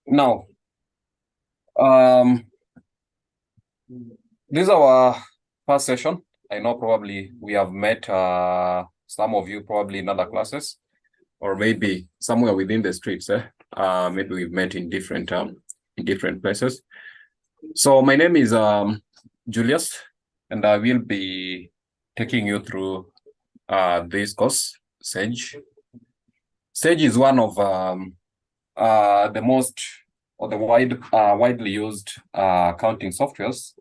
Now, um, this is our first session. I know probably we have met some of you probably in other classes, or maybe somewhere within the streets. Maybe we've met in different places. So my name is Julius, and I will be taking you through this course, Sage. Sage is one of the most or the widely used accounting softwares.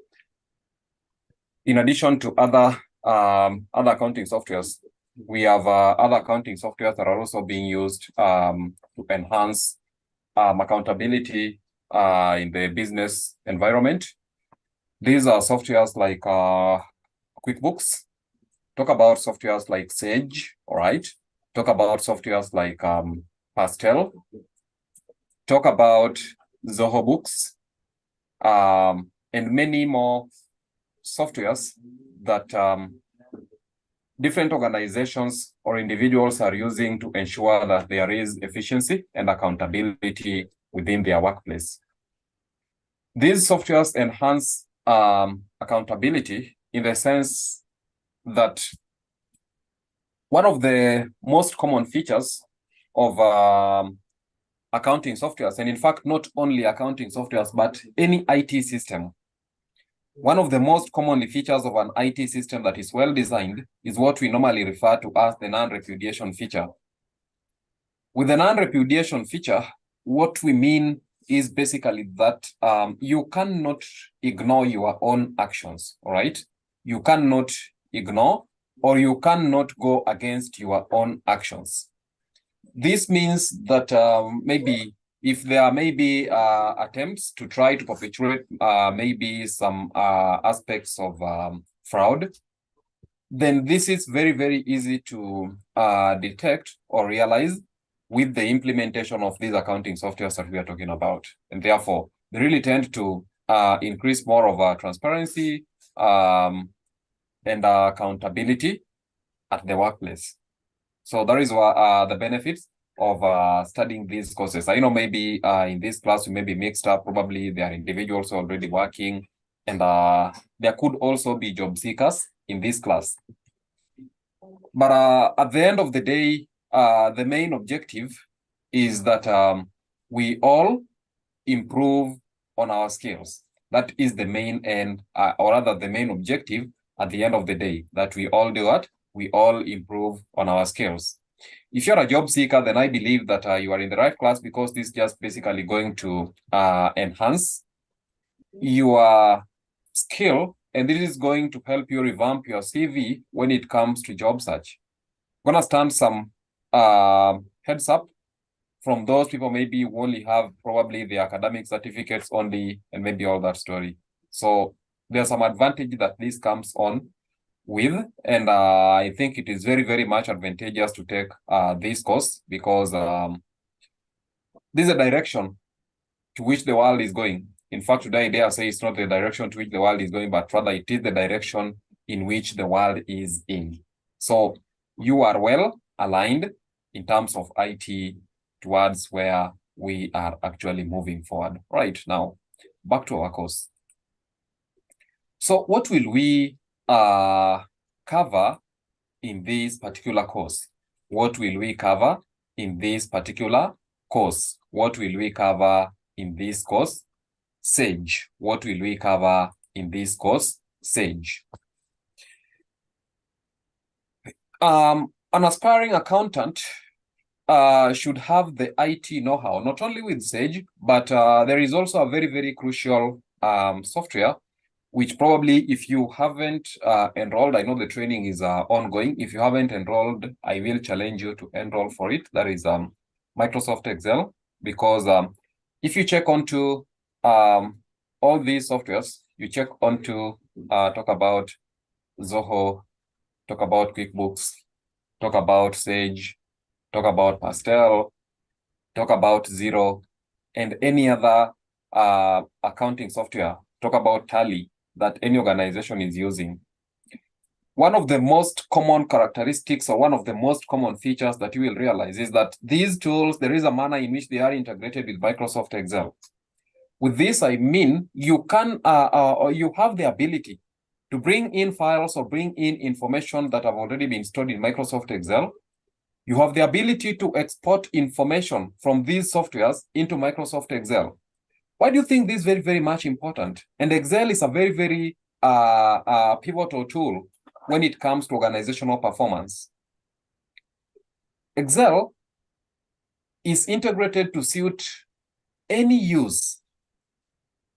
In addition to other accounting softwares, we have other accounting softwares that are also being used to enhance accountability in the business environment. These are softwares like QuickBooks. Talk about softwares like Sage, all right? Talk about softwares like Pastel. Talk about Zoho Books, and many more softwares that different organizations or individuals are using to ensure that there is efficiency and accountability within their workplace. These softwares enhance accountability in the sense that one of the most common features of accounting softwares, and in fact, not only accounting softwares, but any IT system, one of the most commonly features of an IT system that is well designed is what we normally refer to as the non-repudiation feature. With the non-repudiation feature, what we mean is basically that you cannot ignore your own actions, all right? You cannot ignore or you cannot go against your own actions. This means that maybe if there may be attempts to try to perpetuate maybe some aspects of fraud, then this is very, very easy to detect or realize with the implementation of these accounting softwares that we are talking about. And therefore, they really tend to increase more of transparency and accountability at the workplace. So that is the benefits of studying these courses. I know maybe in this class you may be mixed up. Probably there are individuals already working, and there could also be job seekers in this class. But at the end of the day, the main objective is that we all improve on our skills. That is the main end, or rather the main objective at the end of the day, that we all do what? We all improve on our skills. If you're a job seeker, then I believe that you are in the right class, because this is just basically going to enhance your skill, and this is going to help you revamp your CV when it comes to job search. I'm gonna stand some heads up from those people maybe who only have probably the academic certificates only and maybe all that story. So there's some advantage that this comes on with, and I think it is very, very much advantageous to take this course, because this is a direction to which the world is going. In fact, today I dare say it's not the direction to which the world is going, but rather it is the direction in which the world is in. So you are well aligned in terms of IT towards where we are actually moving forward. Right now, back to our course. So what will we cover in this particular course? What will we cover in this particular course? What will we cover in this course? Sage. What will we cover in this course? Sage. An aspiring accountant should have the IT know-how, not only with Sage, but there is also a very, very crucial software, which probably if you haven't enrolled, I know the training is ongoing. If you haven't enrolled, I will challenge you to enroll for it. That is Microsoft Excel, because if you check onto all these softwares, you check onto talk about Zoho, talk about QuickBooks, talk about Sage, talk about Pastel, talk about Xero, and any other accounting software, talk about Tally that any organization is using. one of the most common characteristics or one of the most common features that you will realize is that these tools, there is a manner in which they are integrated with Microsoft Excel. With this, I mean you can or you have the ability to bring in files or bring in information that have already been stored in Microsoft Excel. You have the ability to export information from these softwares into Microsoft Excel. Why do you think this is very, very much important? And Excel is a very, very pivotal tool when it comes to organizational performance. Excel is integrated to suit any use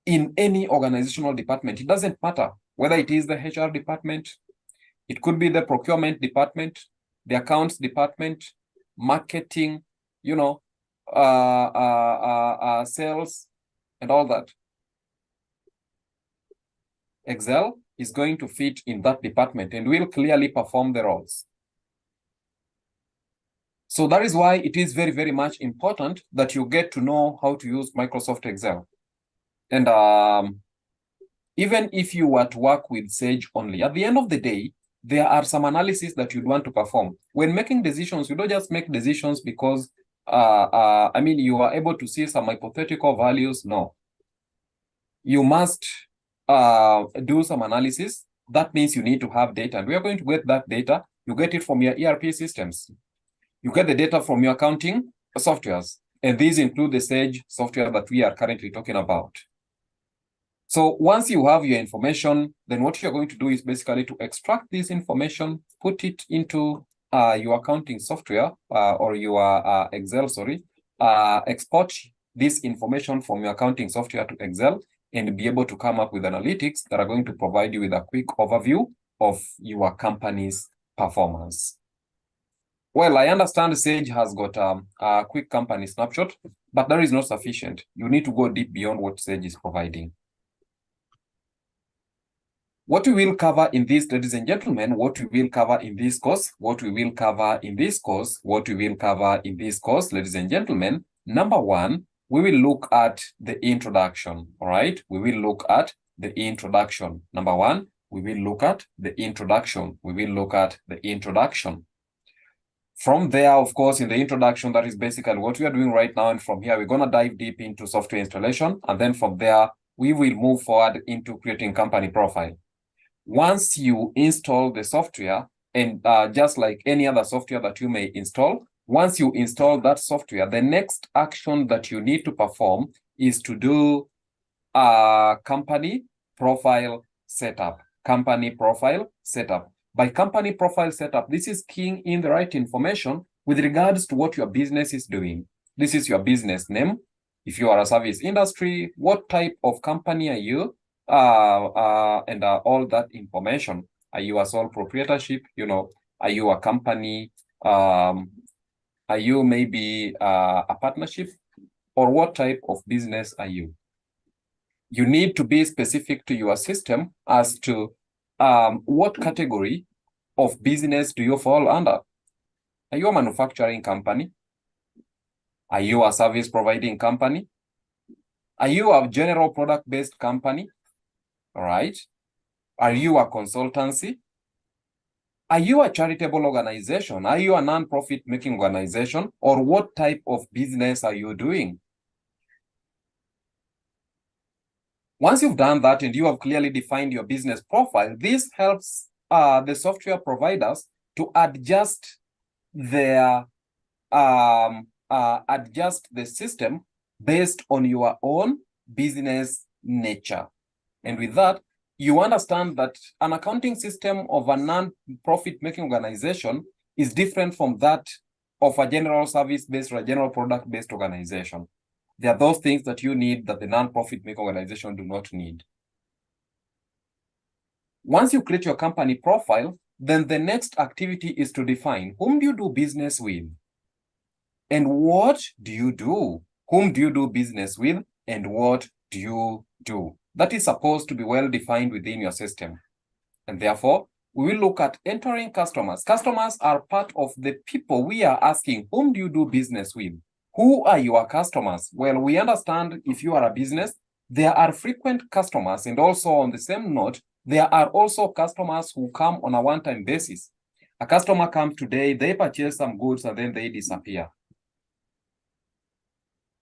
in any organizational department. It doesn't matter whether it is the HR department, it could be the procurement department, the accounts department, marketing, sales, and all that. Excel is going to fit in that department and will clearly perform the roles. So that is why it is very, very much important that you get to know how to use Microsoft Excel. And even if you were to work with Sage only, at the end of the day, there are some analysis that you'd want to perform. When making decisions, you don't just make decisions because, you are able to see some hypothetical values. No. You must do some analysis. That means you need to have data. And we are going to get that data. You get it from your ERP systems. You get the data from your accounting softwares. And these include the Sage software that we are currently talking about. So once you have your information, then what you're going to do is basically to extract this information, put it into your accounting software or your Excel, export this information from your accounting software to Excel and be able to come up with analytics that are going to provide you with a quick overview of your company's performance. Well, I understand Sage has got a quick company snapshot, but that is not sufficient. You need to go deep beyond what Sage is providing. What we will cover in this, ladies and gentlemen, what we will cover in this course, ladies and gentlemen, number one, we will look at the introduction, all right? We will look at the introduction. Number one, we will look at the introduction. From there, of course, in the introduction, that is basically what we are doing right now. And from here, we're going to dive deep into software installation. And then from there, we will move forward into creating company profile. Once you install the software, and just like any other software that you may install, once you install that software, the next action that you need to perform is to do a company profile setup. By company profile setup, this is keying in the right information with regards to what your business is doing. This is your business name. If you are a service industry, what type of company are you? And all that information. Are you a sole proprietorship? Are you a company? Are you maybe a partnership? Or what type of business are you? You need to be specific to your system as to what category of business do you fall under? Are you a manufacturing company? Are you a service providing company? Are you a general product-based company? All right. Are you a consultancy? Are you a charitable organization? Are you a non-profit making organization? Or what type of business are you doing? Once you've done that and you have clearly defined your business profile, this helps the software providers to adjust their adjust the system based on your own business nature. And with that, you understand that an accounting system of a non-profit making organization is different from that of a general service-based or a general product-based organization. There are those things that you need that the non-profit making organization do not need. Once you create your company profile, then the next activity is to define whom do you do business with and what do you do? Whom do you do business with and what do you do? That is supposed to be well defined within your system. And therefore, we will look at entering customers. Customers are part of the people we are asking, whom do you do business with? Who are your customers? Well, we understand if you are a business, there are frequent customers. And also on the same note, There are also customers who come on a one-time basis. A customer comes today, they purchase some goods, and then they disappear.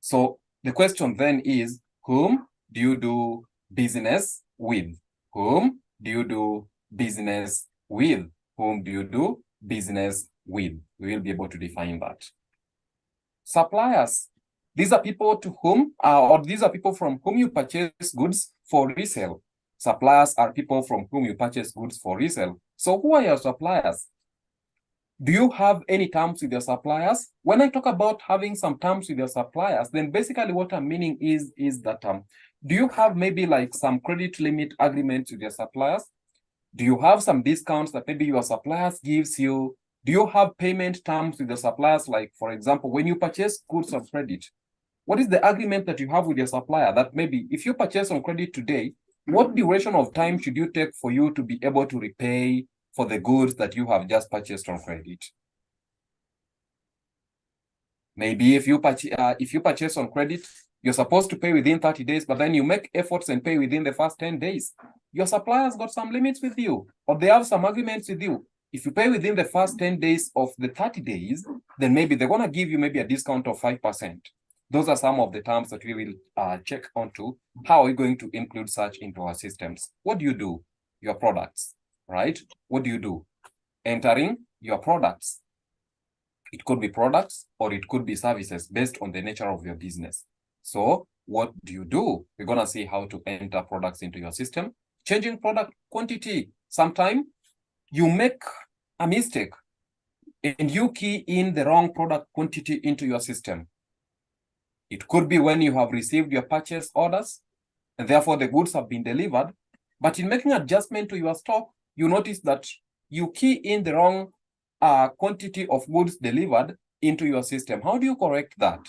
So the question then is, whom do you do business with? Whom do you do business with? Whom do you do business with? We will be able to define that. Suppliers. These are people to whom, or these are people from whom you purchase goods for resale. Suppliers are people from whom you purchase goods for resale. So who are your suppliers? Do you have any terms with your suppliers? When I talk about having some terms with your suppliers, then basically what I'm meaning is that do you have maybe like some credit limit agreements with your suppliers? Do you have some discounts that maybe your suppliers gives you? Do you have payment terms with the suppliers? Like, for example, when you purchase goods on credit, what is the agreement that you have with your supplier that maybe if you purchase on credit today, what duration of time should you take for you to be able to repay for the goods that you have just purchased on credit? Maybe if you purchase on credit, you're supposed to pay within 30 days, but then you make efforts and pay within the first 10 days. Your suppliers got some limits with you, or they have some agreements with you. If you pay within the first 10 days of the 30 days, then maybe they're going to give you maybe a discount of 5%. Those are some of the terms that we will check onto. How are we going to include such into our systems? What do you do? Your products, right? What do you do? Entering your products. It could be products or it could be services based on the nature of your business. So what do you do? We're going to see how to enter products into your system. Changing product quantity. Sometimes you make a mistake and you key in the wrong product quantity into your system. It could be when you have received your purchase orders and therefore the goods have been delivered. But in making adjustment to your stock, you notice that you key in the wrong quantity of goods delivered into your system. How do you correct that?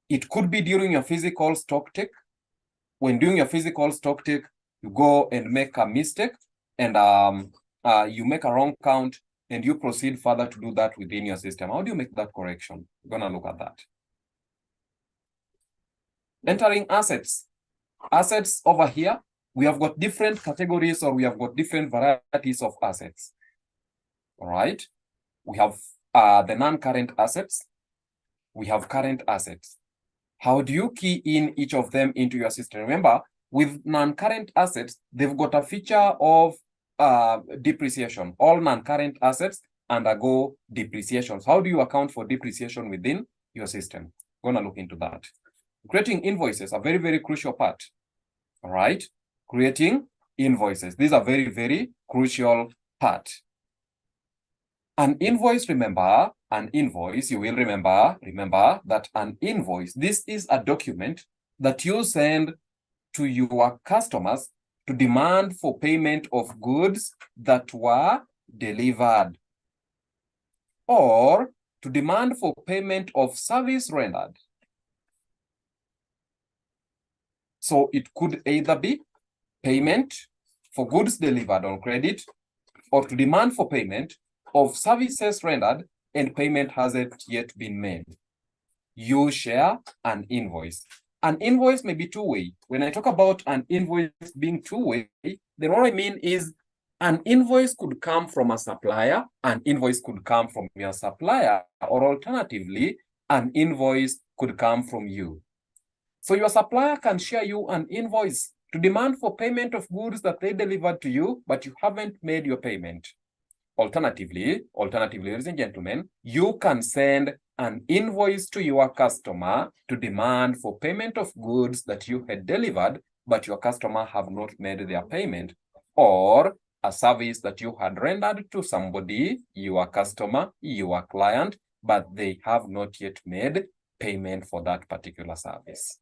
It could be during your physical stock take. When doing your physical stock take, you go and make a mistake and you make a wrong count and you proceed further to do that within your system. How do you make that correction? We're going to look at that. Entering assets. Assets over here, we have got different categories or we have got different varieties of assets. All right. We have the non-current assets. We have current assets. How do you key in each of them into your system? Remember, with non-current assets, they've got a feature of depreciation. All non-current assets undergo depreciation. So how do you account for depreciation within your system? We're going to look into that. Creating invoices, a very, very crucial part. All right. Creating invoices. These are very, very crucial part. An invoice, remember, an invoice, you will remember that an invoice, this is a document that you send to your customers to demand for payment of goods that were delivered or to demand for payment of service rendered. So it could either be payment for goods delivered on credit or to demand for payment of services rendered and payment hasn't yet been made. You share an invoice. An invoice may be two-way. When I talk about an invoice being two-way, then what I mean is an invoice could come from a supplier, an invoice could come from your supplier, or alternatively, an invoice could come from you. So your supplier can share you an invoice to demand for payment of goods that they delivered to you, but you haven't made your payment. Alternatively, ladies and gentlemen, you can send an invoice to your customer to demand for payment of goods that you had delivered, but your customer have not made their payment, or a service that you had rendered to somebody, your customer, your client, but they have not yet made payment for that particular service.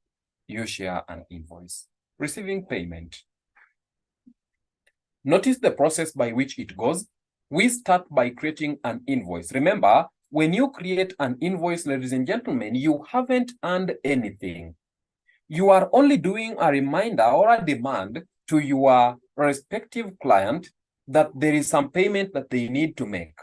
You share an invoice. Receiving payment. Notice the process by which it goes. We start by creating an invoice. Remember, when you create an invoice, ladies and gentlemen, you haven't earned anything. You are only doing a reminder or a demand to your respective client that there is some payment that they need to make.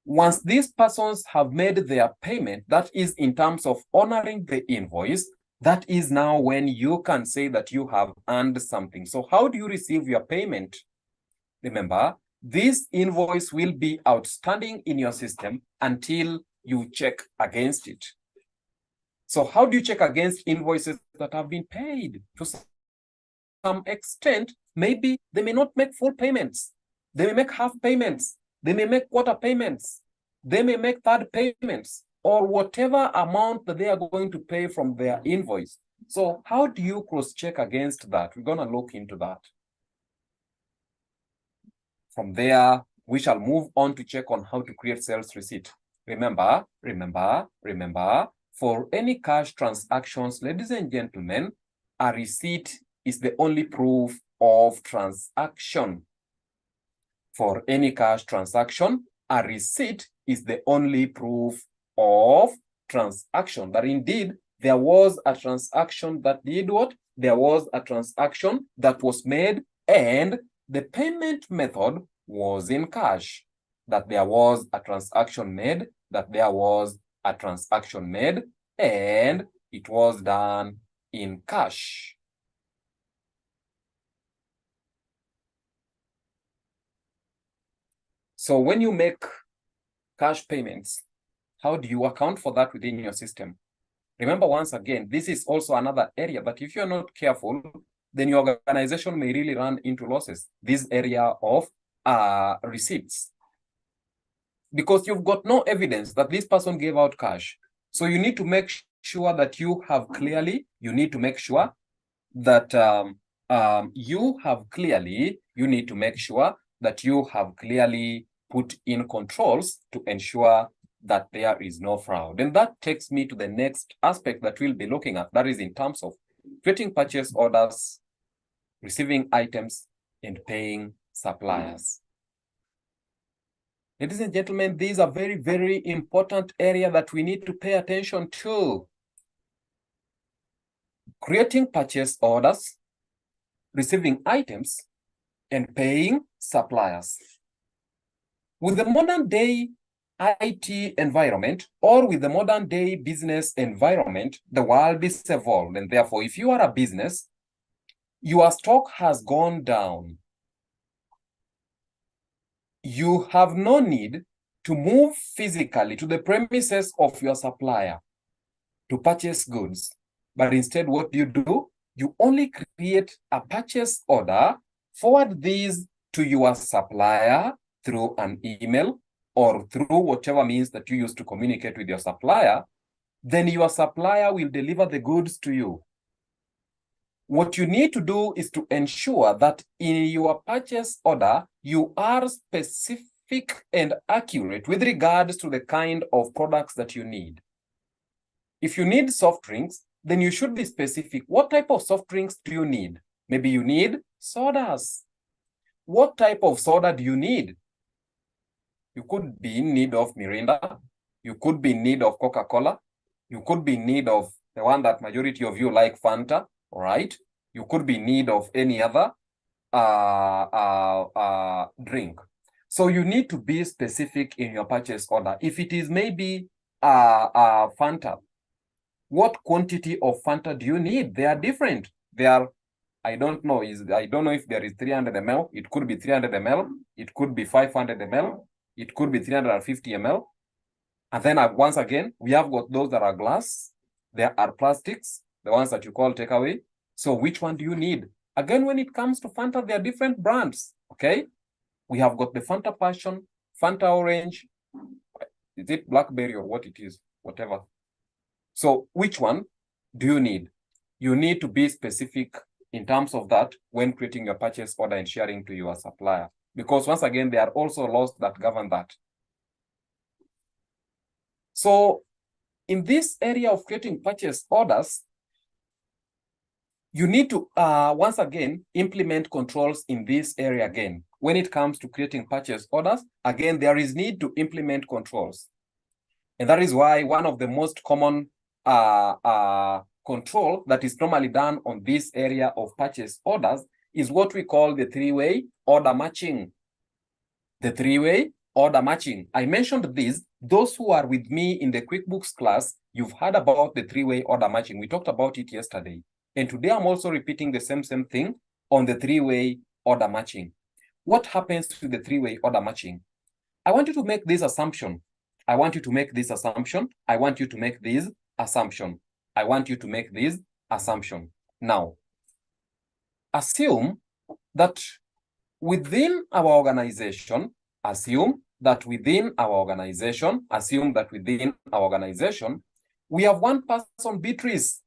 Once these persons have made their payment, that is in terms of honoring the invoice, That is now when you can say that you have earned something. So how do you receive your payment? Remember, this invoice will be outstanding in your system until you check against it. So how do you check against invoices that have been paid? To some extent, maybe they may not make full payments. They may make half payments. They may make quarter payments. They may make third payments, or whatever amount that they are going to pay from their invoice. So how do you cross-check against that? We're going to look into that. From there, we shall move on to check on how to create sales receipt. Remember, for any cash transactions, ladies and gentlemen, a receipt is the only proof of transaction. For any cash transaction, a receipt is the only proof of transaction. That indeed, there was a transaction that did what? There was a transaction that was made and the payment method was in cash. That there was a transaction made, and it was done in cash. So when you make cash payments, how do you account for that within your system? Remember, once again, this is also another area that if you're not careful, then your organization may really run into losses. This area of receipts. Because you've got no evidence that this person gave out cash. So you need to make sure that you have clearly, put in controls to ensure that there is no fraud. And that takes me to the next aspect that we'll be looking at. That is in terms of creating purchase orders, receiving items, and paying suppliers. Ladies and gentlemen, these are very, very important area that we need to pay attention to. Creating purchase orders, receiving items, and paying suppliers. With the modern day IT environment, or with the modern day business environment, the world is evolved. And therefore, if you are a business, your stock has gone down. You have no need to move physically to the premises of your supplier to purchase goods. But instead, what do? You only create a purchase order, forward these to your supplier through an email or through whatever means that you use to communicate with your supplier. Then your supplier will deliver the goods to you. What you need to do is to ensure that in your purchase order, you are specific and accurate with regards to the kind of products that you need. If you need soft drinks, then you should be specific. What type of soft drinks do you need? Maybe you need sodas. What type of soda do you need? You could be in need of Mirinda. You could be in need of Coca-Cola. You could be in need of the one that majority of you like, Fanta, all right? You could be in need of any other drink. So you need to be specific in your purchase order. If it is maybe Fanta, what quantity of Fanta do you need? They are different. They are, I don't know if there is 300 ml. It could be 300 ml. It could be 500 ml. It could be 350 ml. And then once again, we have got those that are glass. There are plastics, the ones that you call takeaway. So which one do you need? Again, when it comes to Fanta, there are different brands, okay? We have got the Fanta Passion, Fanta Orange. Is it blackberry or what it is? Whatever. So which one do you need? You need to be specific in terms of that when creating your purchase order and sharing to your supplier. Because once again, there are also laws that govern that. So in this area of creating purchase orders, you need to, once again, implement controls in this area again. When it comes to creating purchase orders, again, there is need to implement controls. And that is why one of the most common control that is normally done on this area of purchase orders is what we call the three-way order matching. The three-way order matching. I mentioned this. Those who are with me in the QuickBooks class, you've heard about the three-way order matching. We talked about it yesterday. And today I'm also repeating the same thing on the three-way order matching. What happens to the three-way order matching? I want you to make this assumption. I want you to make this assumption. I want you to make this assumption. I want you to make this assumption. Now, assume that within our organization, we have one person, Beatrice.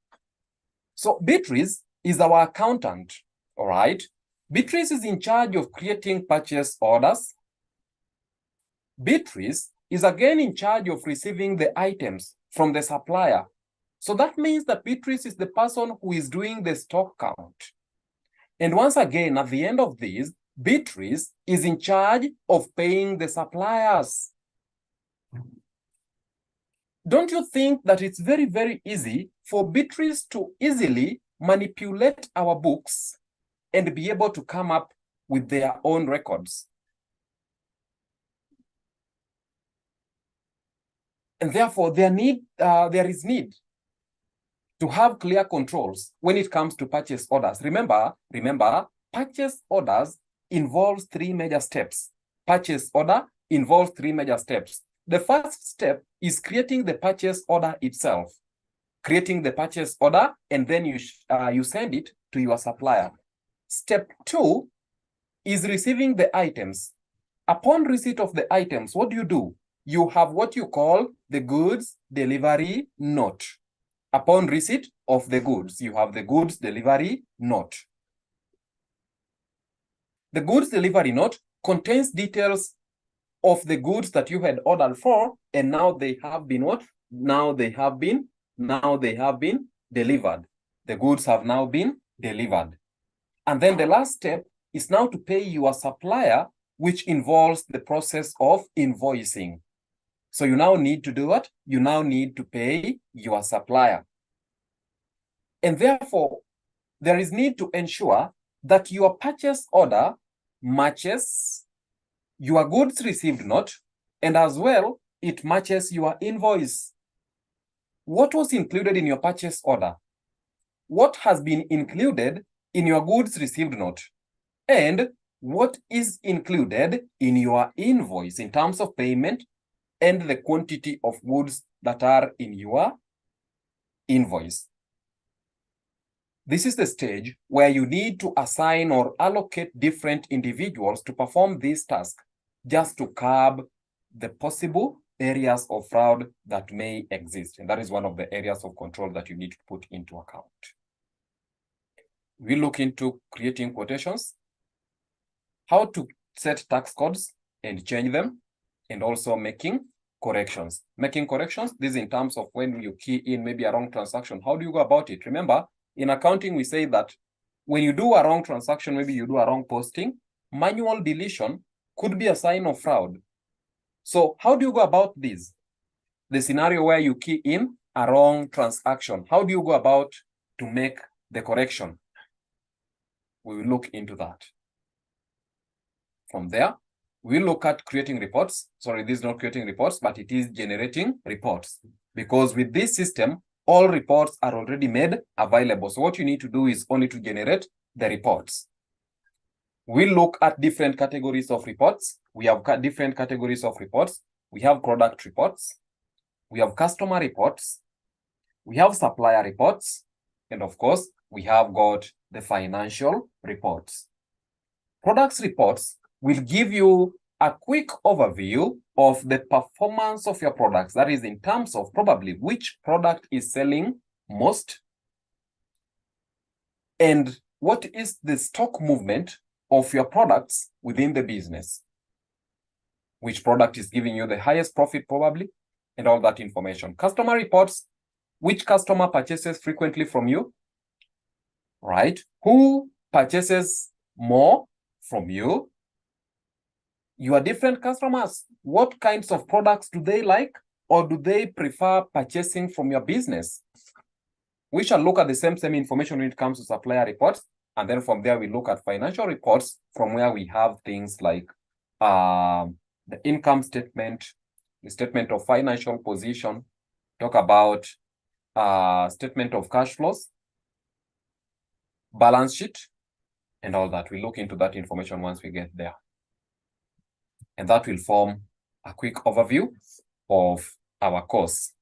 So Beatrice is our accountant, all right? Beatrice is in charge of creating purchase orders. Beatrice is again in charge of receiving the items from the supplier. So that means that Beatrice is the person who is doing the stock count. And once again, at the end of this, Beatrice is in charge of paying the suppliers. Don't you think that it's very, very easy for Beatrice to easily manipulate our books and be able to come up with their own records? And therefore, there is need to have clear controls when it comes to purchase orders. Remember, purchase orders involves three major steps. Purchase order involves three major steps. The first step is creating the purchase order itself. Creating the purchase order, and then you send it to your supplier. Step 2 is receiving the items. Upon receipt of the items, what do? You have what you call the goods delivery note. Upon receipt of the goods, you have the goods delivery note. The goods delivery note contains details of the goods that you had ordered for, and now they have been what? Now they have been delivered. The goods have now been delivered. And then the last step is now to pay your supplier, which involves the process of invoicing. So you now need to do what? You now need to pay your supplier. And therefore, there is need to ensure that your purchase order matches your goods received note, and as well, it matches your invoice. What was included in your purchase order? What has been included in your goods received note? And what is included in your invoice in terms of payment and the quantity of goods that are in your invoice? This is the stage where you need to assign or allocate different individuals to perform this task, just to curb the possible areas of fraud that may exist. And that is one of the areas of control that you need to put into account. We look into creating quotations, how to set tax codes and change them, and also making corrections. Making corrections, this is in terms of when you key in maybe a wrong transaction. How do you go about it? Remember, in accounting, we say that when you do a wrong transaction, maybe you do a wrong posting, manual deletion could be a sign of fraud. So how do you go about this? The scenario where you key in a wrong transaction, how do you go about to make the correction? We will look into that. From there, we look at creating reports. Sorry, this is not creating reports, but it is generating reports. Because with this system, all reports are already made available. So what you need to do is only to generate the reports. We look at different categories of reports. We have different categories of reports. We have product reports. We have customer reports. We have supplier reports. And of course, we have got the financial reports. Products reports will give you a quick overview of the performance of your products. That is in terms of probably which product is selling most and what is the stock movement of your products within the business. Which product is giving you the highest profit probably, and all that information. Customer reports, which customer purchases frequently from you, right? Who purchases more from you? Your different customers, what kinds of products do they like, or do they prefer purchasing from your business? We shall look at the same information when it comes to supplier reports, and then from there we look at financial reports, from where we have things like the income statement, the statement of financial position, talk about statement of cash flows, balance sheet, and all that. We'll look into that information once we get there. And that will form a quick overview of our course.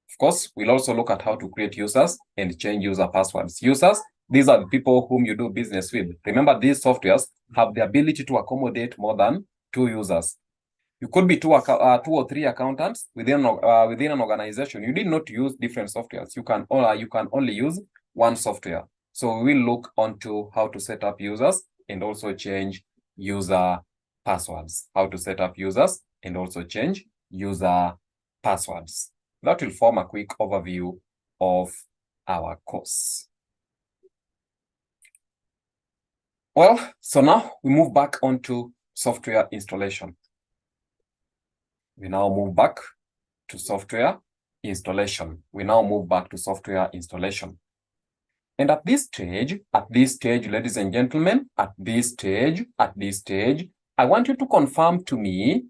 Of course, we'll also look at how to create users and change user passwords. Users, these are the people whom you do business with. Remember, these softwares have the ability to accommodate more than 2 users. You could be 2 or 3 accountants within an organization. You need not use different softwares. You can only use one software. So we will look onto how to set up users and also change user passwords. How to set up users and also change user passwords. That will form a quick overview of our course. Well, so now we move back onto software installation. We now move back to software installation. And at this stage, ladies and gentlemen, at this stage, I want you to confirm to me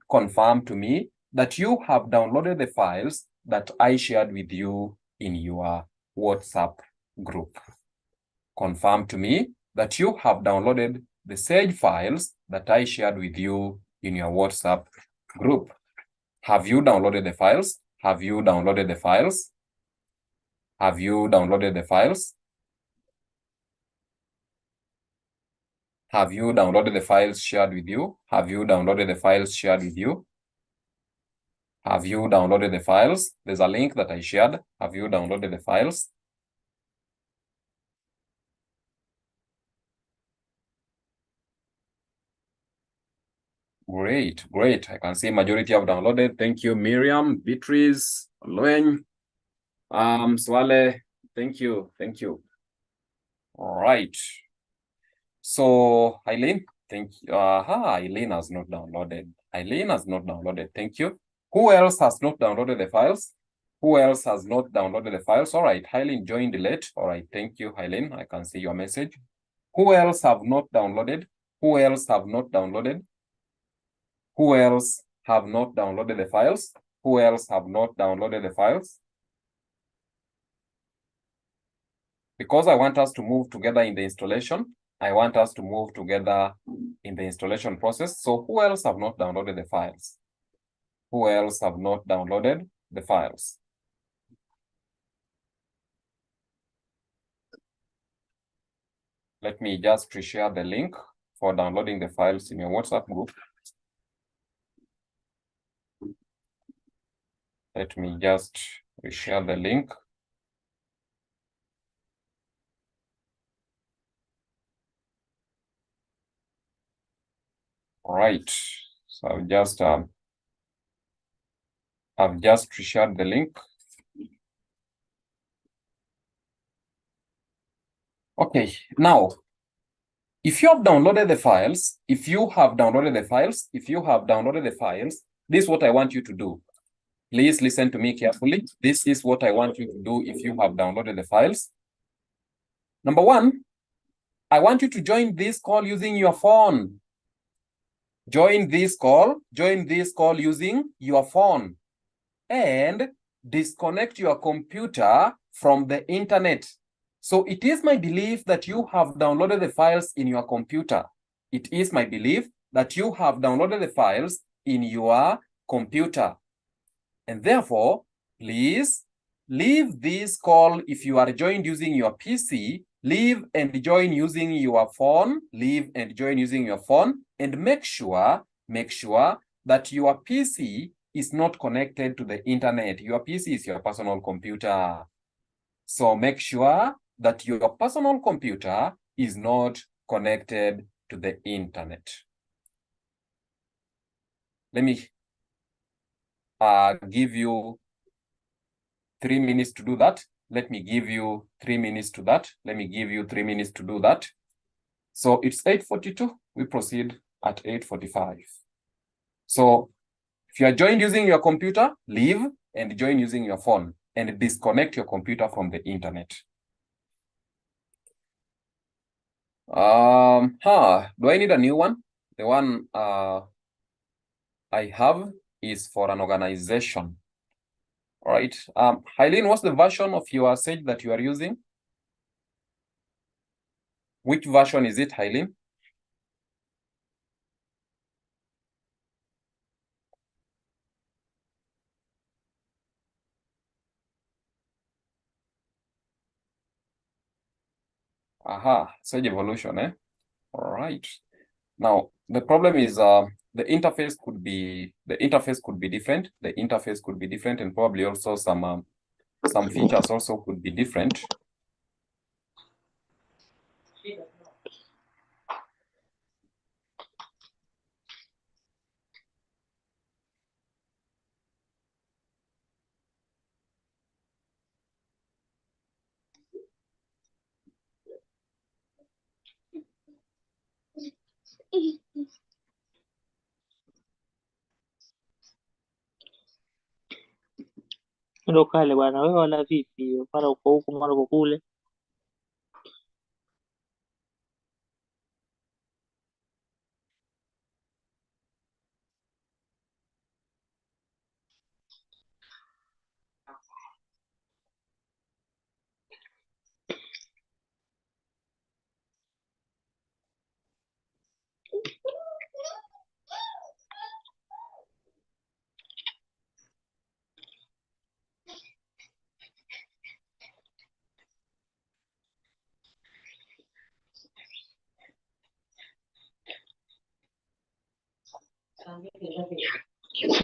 that you have downloaded the files that I shared with you in your WhatsApp group. Confirm to me that you have downloaded the Sage files that I shared with you in your WhatsApp group. Have you downloaded the files? Have you downloaded the files? Have you downloaded the files? Have you downloaded the files shared with you? Have you downloaded the files shared with you? Have you downloaded the files? There's a link that I shared. Have you downloaded the files? Great, great. I can see majority have downloaded. Thank you, Miriam, Beatrice, Luen, Swale. Thank you. All right. So, Eileen, thank you. Eileen has not downloaded. Thank you. Who else has not downloaded the files? All right, Eileen joined late. All right, thank you, Eileen. I can see your message. Who else have not downloaded? Who else have not downloaded the files? Because I want us to move together in the installation. Process. So who else have not downloaded the files? Let me just share the link for downloading the files in your WhatsApp group. Let me just share the link. All right. So I've just shared the link. Okay, now, if you have downloaded the files, this is what I want you to do. Please listen to me carefully. This is what I want you to do if you have downloaded the files. Number 1, I want you to join this call using your phone. Join this call using your phone and disconnect your computer from the internet. So it is my belief that you have downloaded the files in your computer. And therefore, please leave this call. If you are joined using your PC, leave and join using your phone. And make sure that your PC is not connected to the internet. Your PC is your personal computer. So make sure that your personal computer is not connected to the internet. Let me give you 3 minutes to do that. Let me give you 3 minutes to do that. So it's 8:42. We proceed at 8:45. So if you are joined using your computer, leave and join using your phone and disconnect your computer from the internet. Do I need a new one? The one I have is for an organization. All right. Eileen, what's the version of your Sage that you are using? Which version is it, Eileen? Aha, Sage Evolution, eh? All right. Now, the problem is the interface could be different. The interface could be different, and probably also some features also could be different. Ndo kale bwana, wewe wala vipi? Mara uko huku mara uko kule.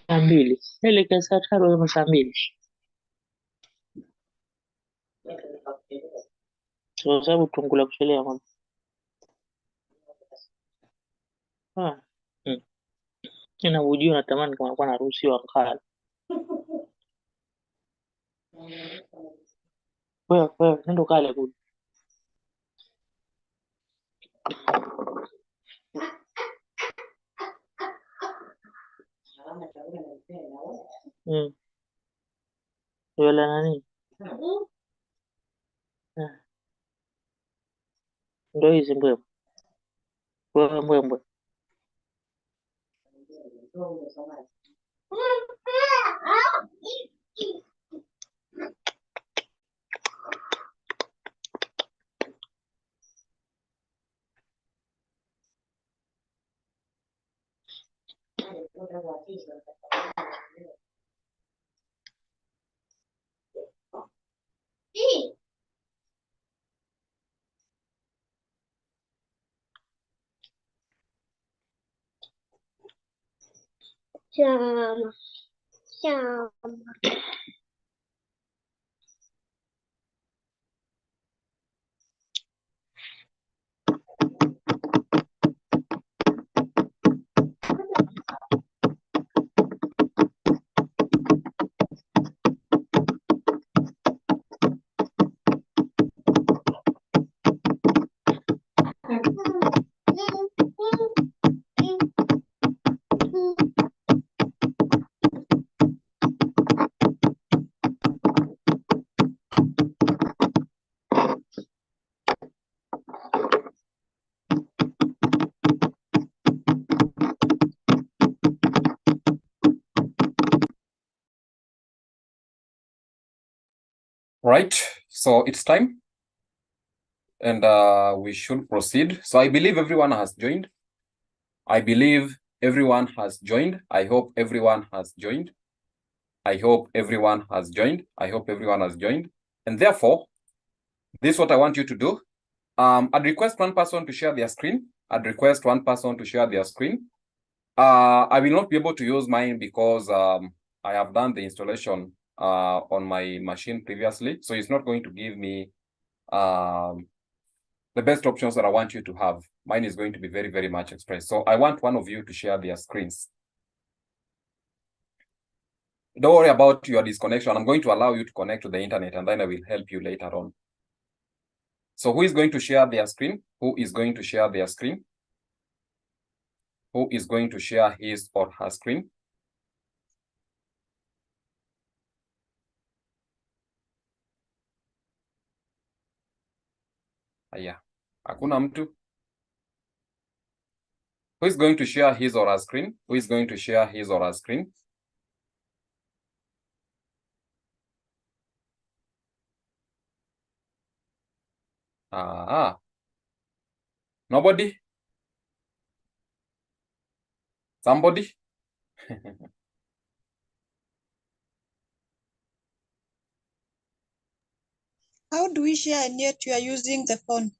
Saa mbili elekea saa tatu ama saa mbili, kwa sababu tunkula kuchelewa mama. Ina ujio natamani kama kwa naruhusiwa nkala. Wewe nenda kale kule. Wala nani? Ndio hizi mbwembwe. Wewe mbwembwe. Right. So it's time, and we should proceed. So I believe everyone has joined. I hope everyone has joined. I hope everyone has joined. And therefore, this is what I want you to do. I'd request one person to share their screen. I will not be able to use mine because I have done the installation on my machine previously. So it's not going to give me the best options that I want you to have. Mine is going to be very, very much expressed. So I want one of you to share their screens. Don't worry about your disconnection. I'm going to allow you to connect to the internet, and then I will help you later on. So who is going to share their screen? Who is going to share his or her screen? Aya, hakuna mtu. Who is going to share his or her screen? Nobody? Somebody? How do we share and yet you are using the phone?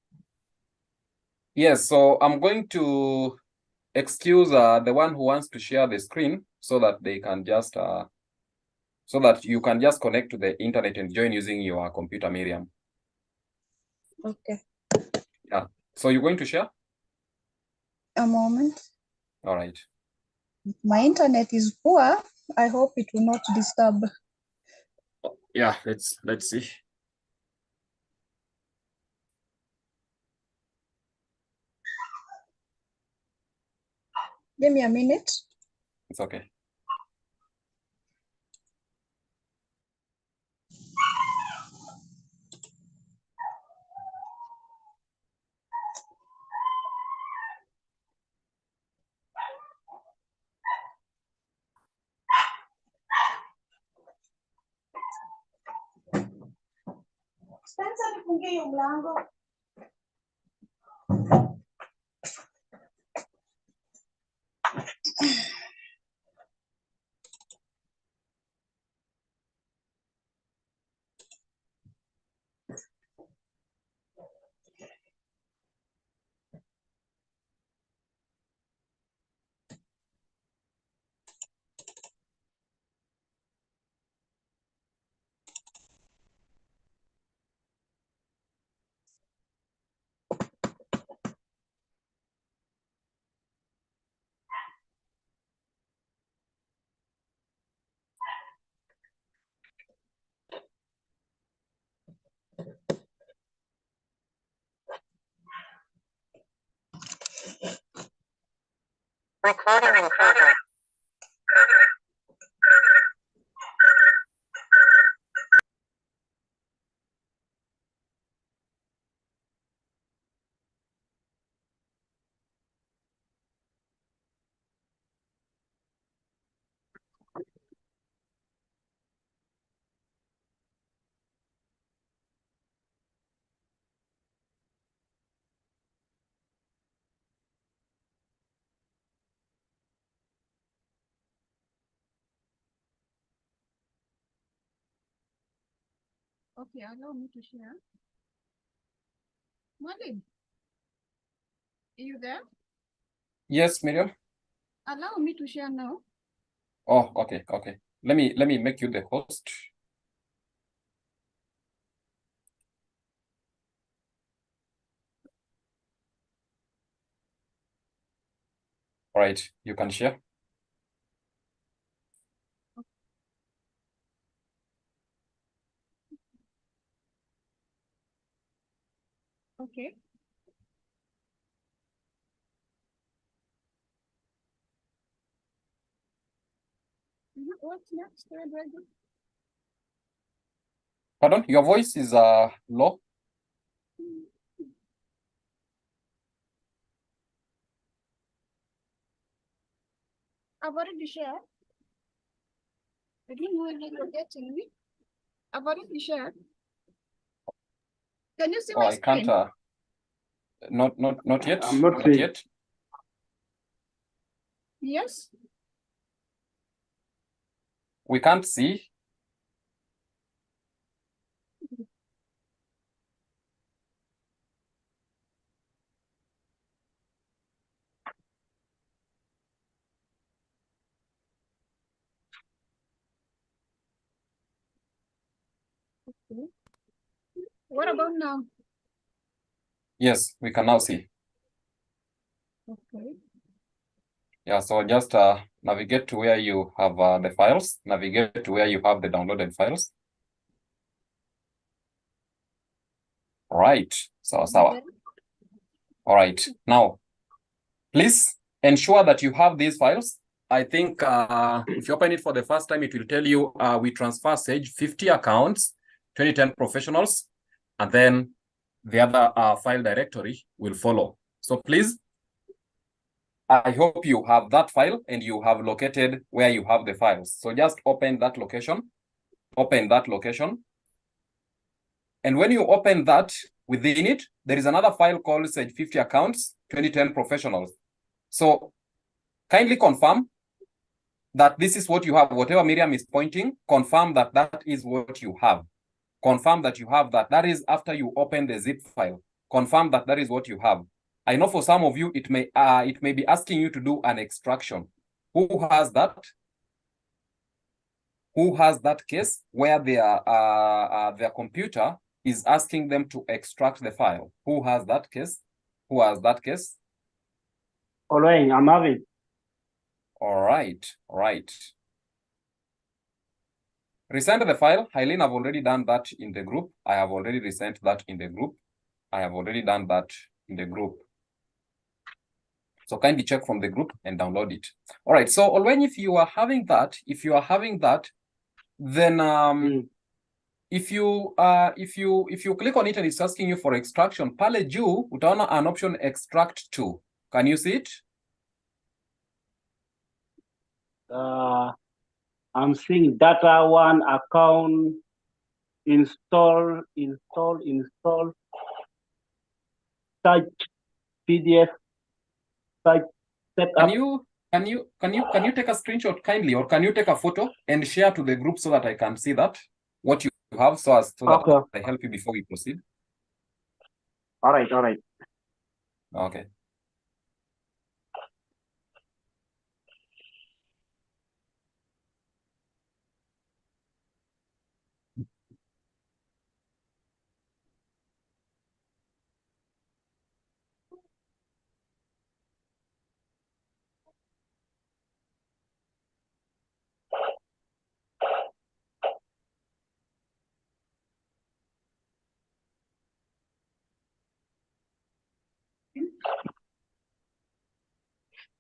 Yes, so I'm going to excuse the one who wants to share the screen so that they can just so that you can just connect to the internet and join using your computer, Miriam. Okay. Yeah. So you're going to share? A moment. All right. My internet is poor. I hope it will not disturb. Yeah, let's see. Give me a minute. It's okay. Spencer, nifungie hiyo mlango. Recording in progress. Okay, allow me to share. Marlin, are you there? Yes, Miriam. Allow me to share now. Oh, okay, okay. Let me make you the host. All right, you can share. Okay. What's next? Where do I go? Pardon, your voice is low. I've already shared. I don't know whether you're getting me. I've already shared. Can you see Oh, my I can't. screen? Not yet. I'm not Not seeing. yet. Yes. We can't see. What about now? Yes, we can now see. Okay. Yeah, so just navigate to where you have the files. Navigate to where you have the downloaded files. All right. So, all right. Now, please ensure that you have these files. I think if you open it for the first time, it will tell you we transfer Sage 50 accounts, 2010 professionals, and then the other file directory will follow. So please, I hope you have that file and you have located where you have the files. So just open that location. Open that location. And when you open that, within it, there is another file called Sage 50 Accounts 2010 Professionals. So kindly confirm that this is what you have. Whatever Miriam is pointing, confirm that that is what you have. Confirm that you have that. That is after you open the zip file. Confirm that that is what you have. I know for some of you, it may be asking you to do an extraction. Who has that? Who has that case where their computer is asking them to extract the file? Who has that case? Who has that case? Olweng, I'm having. All right. Resend the file. Eileen, I've already done that in the group. I have already resent that in the group. I have already done that in the group. So kindly check from the group and download it. All right. So Olwen, if you are having that, then if you click on it and it's asking you for extraction, pale juu utaona an option extract to. Can you see it? I'm seeing data one account install search PDF search setup. Can you take a screenshot kindly, or can you take a photo and share to the group so that I can see that what you have, so that I help you before we proceed? All right. Okay.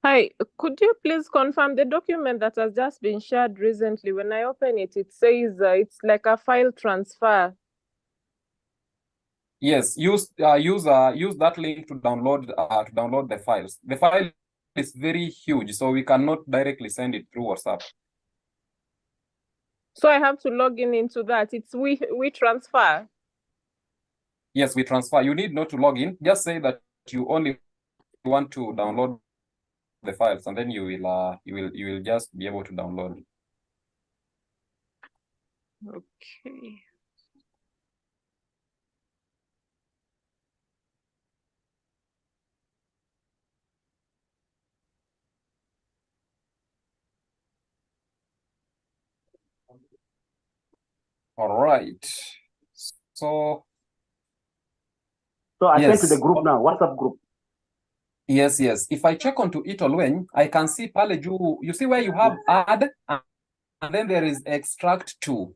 Hi, could you please confirm the document that has just been shared recently? When I open it, it says it's like a file transfer. Yes, use that link to download the files. The file is very huge, so we cannot directly send it through WhatsApp. So I have to log in into that. It's we transfer. Yes, we transfer. You need not to log in. Just say that you only want to download the files, and then you will just be able to download. Okay. All right. So I sent to the group now, WhatsApp group. Yes. If I check onto it, Olwen, I can see pale juu. You see where you have add, and then there is extract to.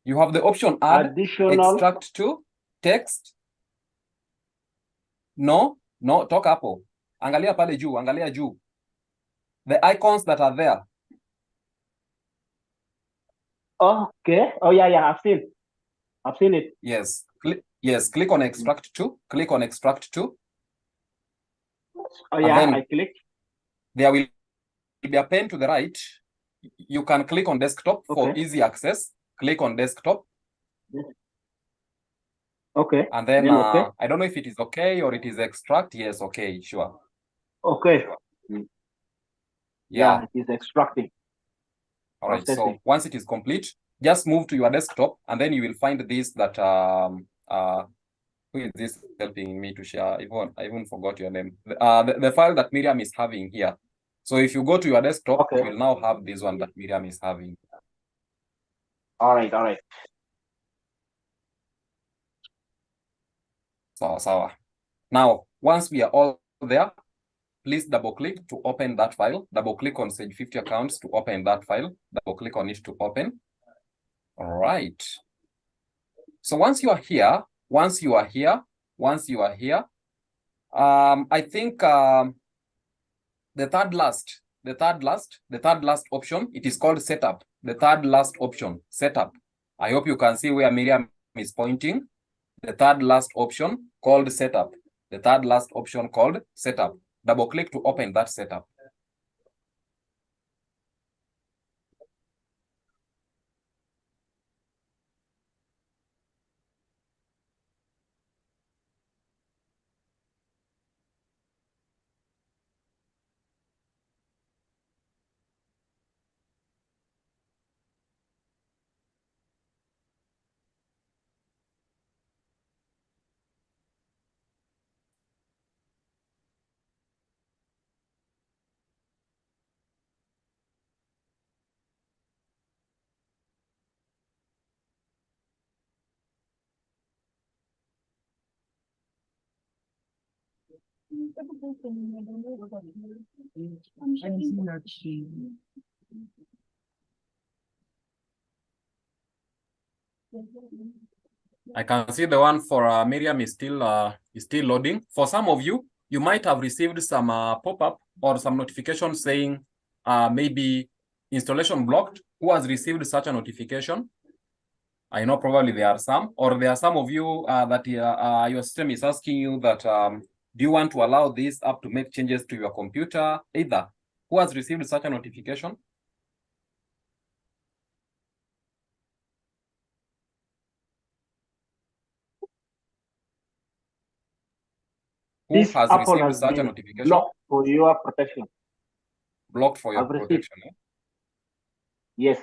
You have the option add, Additional. extract to, text. No, talk hapo. Angalia pale juu, angalia juu. The icons that are there. Okay. Oh yeah, I've seen it. Yes. Click on extract to. Click on extract to. Oh yeah, I clicked. There will be a pen to the right. You can click on desktop for easy access. Click on desktop. Okay. And then I don't know if it is okay or it is extract. Yes, okay, sure. Okay. Yeah, it is extracting. All right. So once it is complete, just move to your desktop, and then you will find this that who is this helping me to share? I even forgot your name. The file that Miriam is having here. So if you go to your desktop, you will now have this one that Miriam is having. All right. So now, once we are all there, please double click to open that file. Double click on Sage 50 accounts to open that file. Double click on it to open. All right. So once you are here, I think the third last option, it is called setup. The third last option, setup. I hope you can see where Miriam is pointing. The third last option called setup. The third last option called setup. Double click to open that setup. I can see the one for Miriam is still loading. For some of you, you might have received some pop-up or some notification saying maybe installation blocked. Who has received such a notification? I know probably there are some, or there are some of you that your system is asking you that do you want to allow this app to make changes to your computer? Either. Who has received such a notification? Who This has Apple received has such a been notification? blocked for your protection. Blocked for your I've received. protection. Eh? Yes.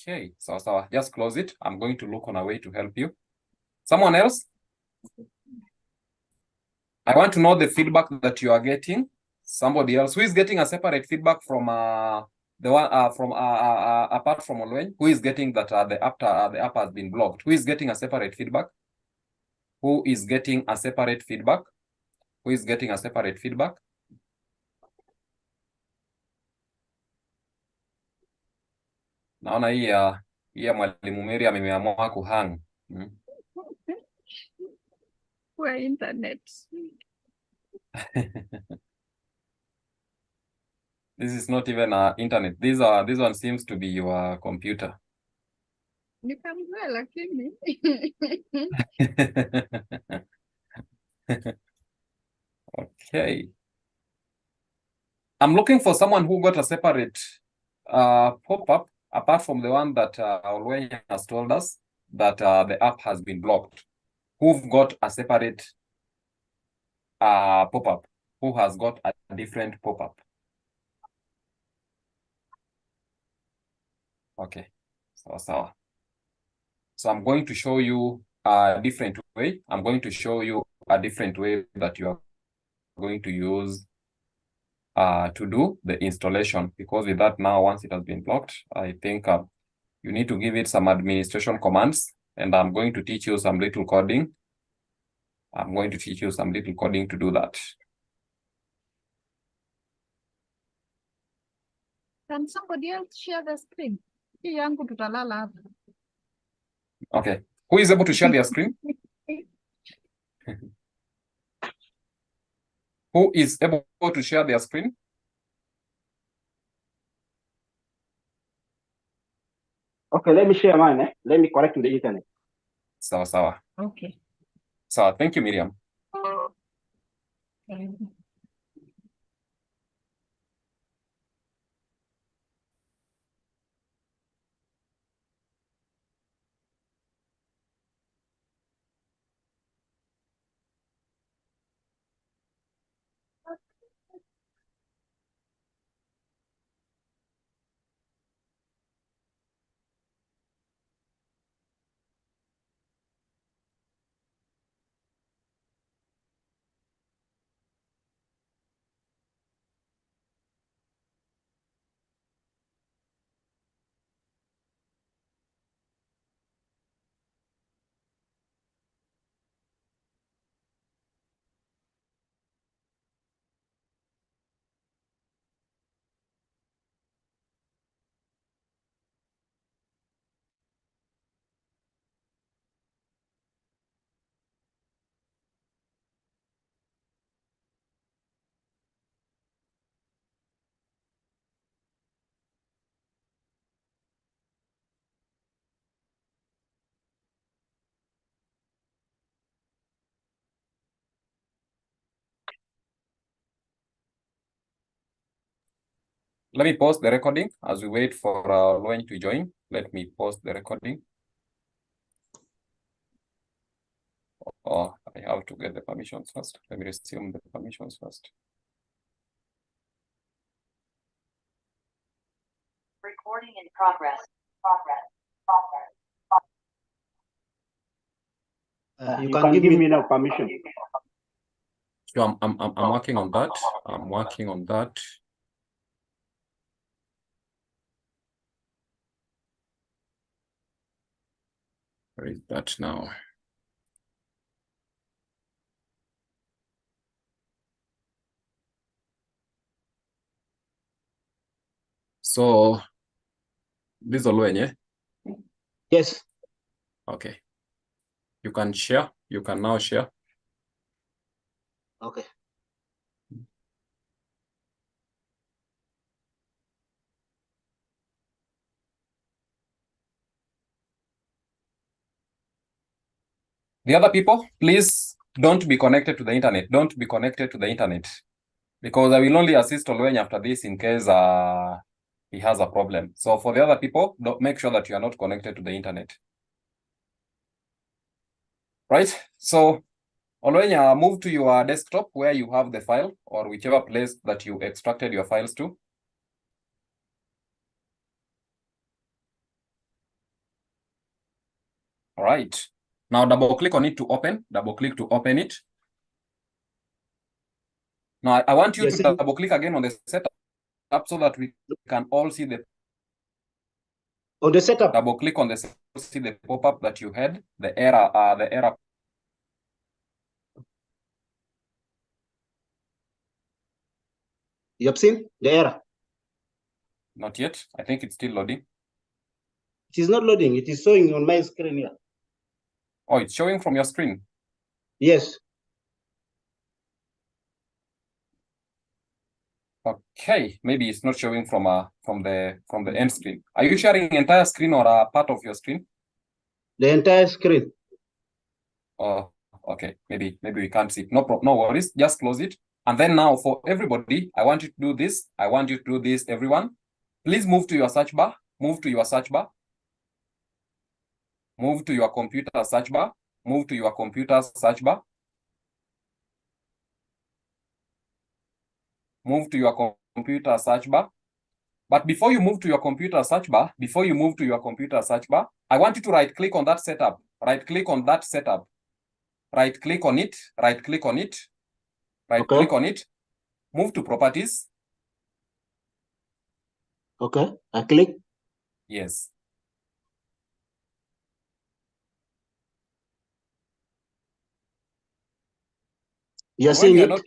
Okay, so just close it. I'm going to look on a way to help you. Someone else? I want to know the feedback that you are getting. Somebody else who is getting a separate feedback from the one from apart from Olwen, who is getting that the app has been blocked. Who is getting a separate feedback? Who is getting a separate feedback? Who is getting a separate feedback? Naona hii ya mwalimu Miriam ameamua kuhang. Poor internet. This is not even internet. This one seems to be your computer. Nikamzoea lakini. Okay. I'm looking for someone who got a separate pop-up apart from the one that Olwen has told us that the app has been blocked. Who've got a separate pop-up? Who has got a different pop-up? Okay. So I'm going to show you a different way. I'm going to show you a different way that you are going to use to do the installation, because with that now, once it has been blocked, I think you need to give it some administration commands, and I'm going to teach you some little coding. I'm going to teach you some little coding to do that. Can somebody else share the screen? Hii yangu tutalala hapa. Okay. Who is able to share their screen? Who is able to share their screen? Okay, let me share mine. Let me connect to the internet. Sawa. Okay. Sawa. Thank you, Miriam. Let me pause the recording as we wait for Loen to join. Let me pause the recording. Oh, I have to get the permissions first. Let me resume the permissions first. Recording in progress. You can give me now permission. So I'm working on that. I'm working on that. Where is that now? So this is Olwenye. Yes. Okay. You can share. You can now share. Okay. The other people, please don't be connected to the internet. Don't be connected to the internet, because I will only assist Olwenye after this in case he has a problem. So for the other people, make sure that you are not connected to the internet. Right? So Olwenye, move to your desktop where you have the file, or whichever place that you extracted your files to. All right. Now double click on it to open. Double click to open it. Now I want you Yes, to double click again on the setup so that we can all see the on the setup. double click on the see the pop-up that you had, the error. You have seen the error. Not yet. I think it's still loading. It is not loading. It is showing on my screen here. Oh, it's showing from your screen. Yes. Okay, maybe it's not showing from the end screen. Are you sharing entire screen or a part of your screen? The entire screen. Oh, okay. Maybe we can't see it. No worries. Just close it. And then now for everybody, I want you to do this. I want you to do this, everyone. Please move to your search bar. Move to your search bar. Move to your computer search bar. Move to your computer search bar. Move to your computer search bar. But before you move to your computer search bar, I want you to right click on that setup. Right click on that setup. Right click on it. Right click on it. Right click on it. Move to properties. Okay. I click. Yes. You are seeing it?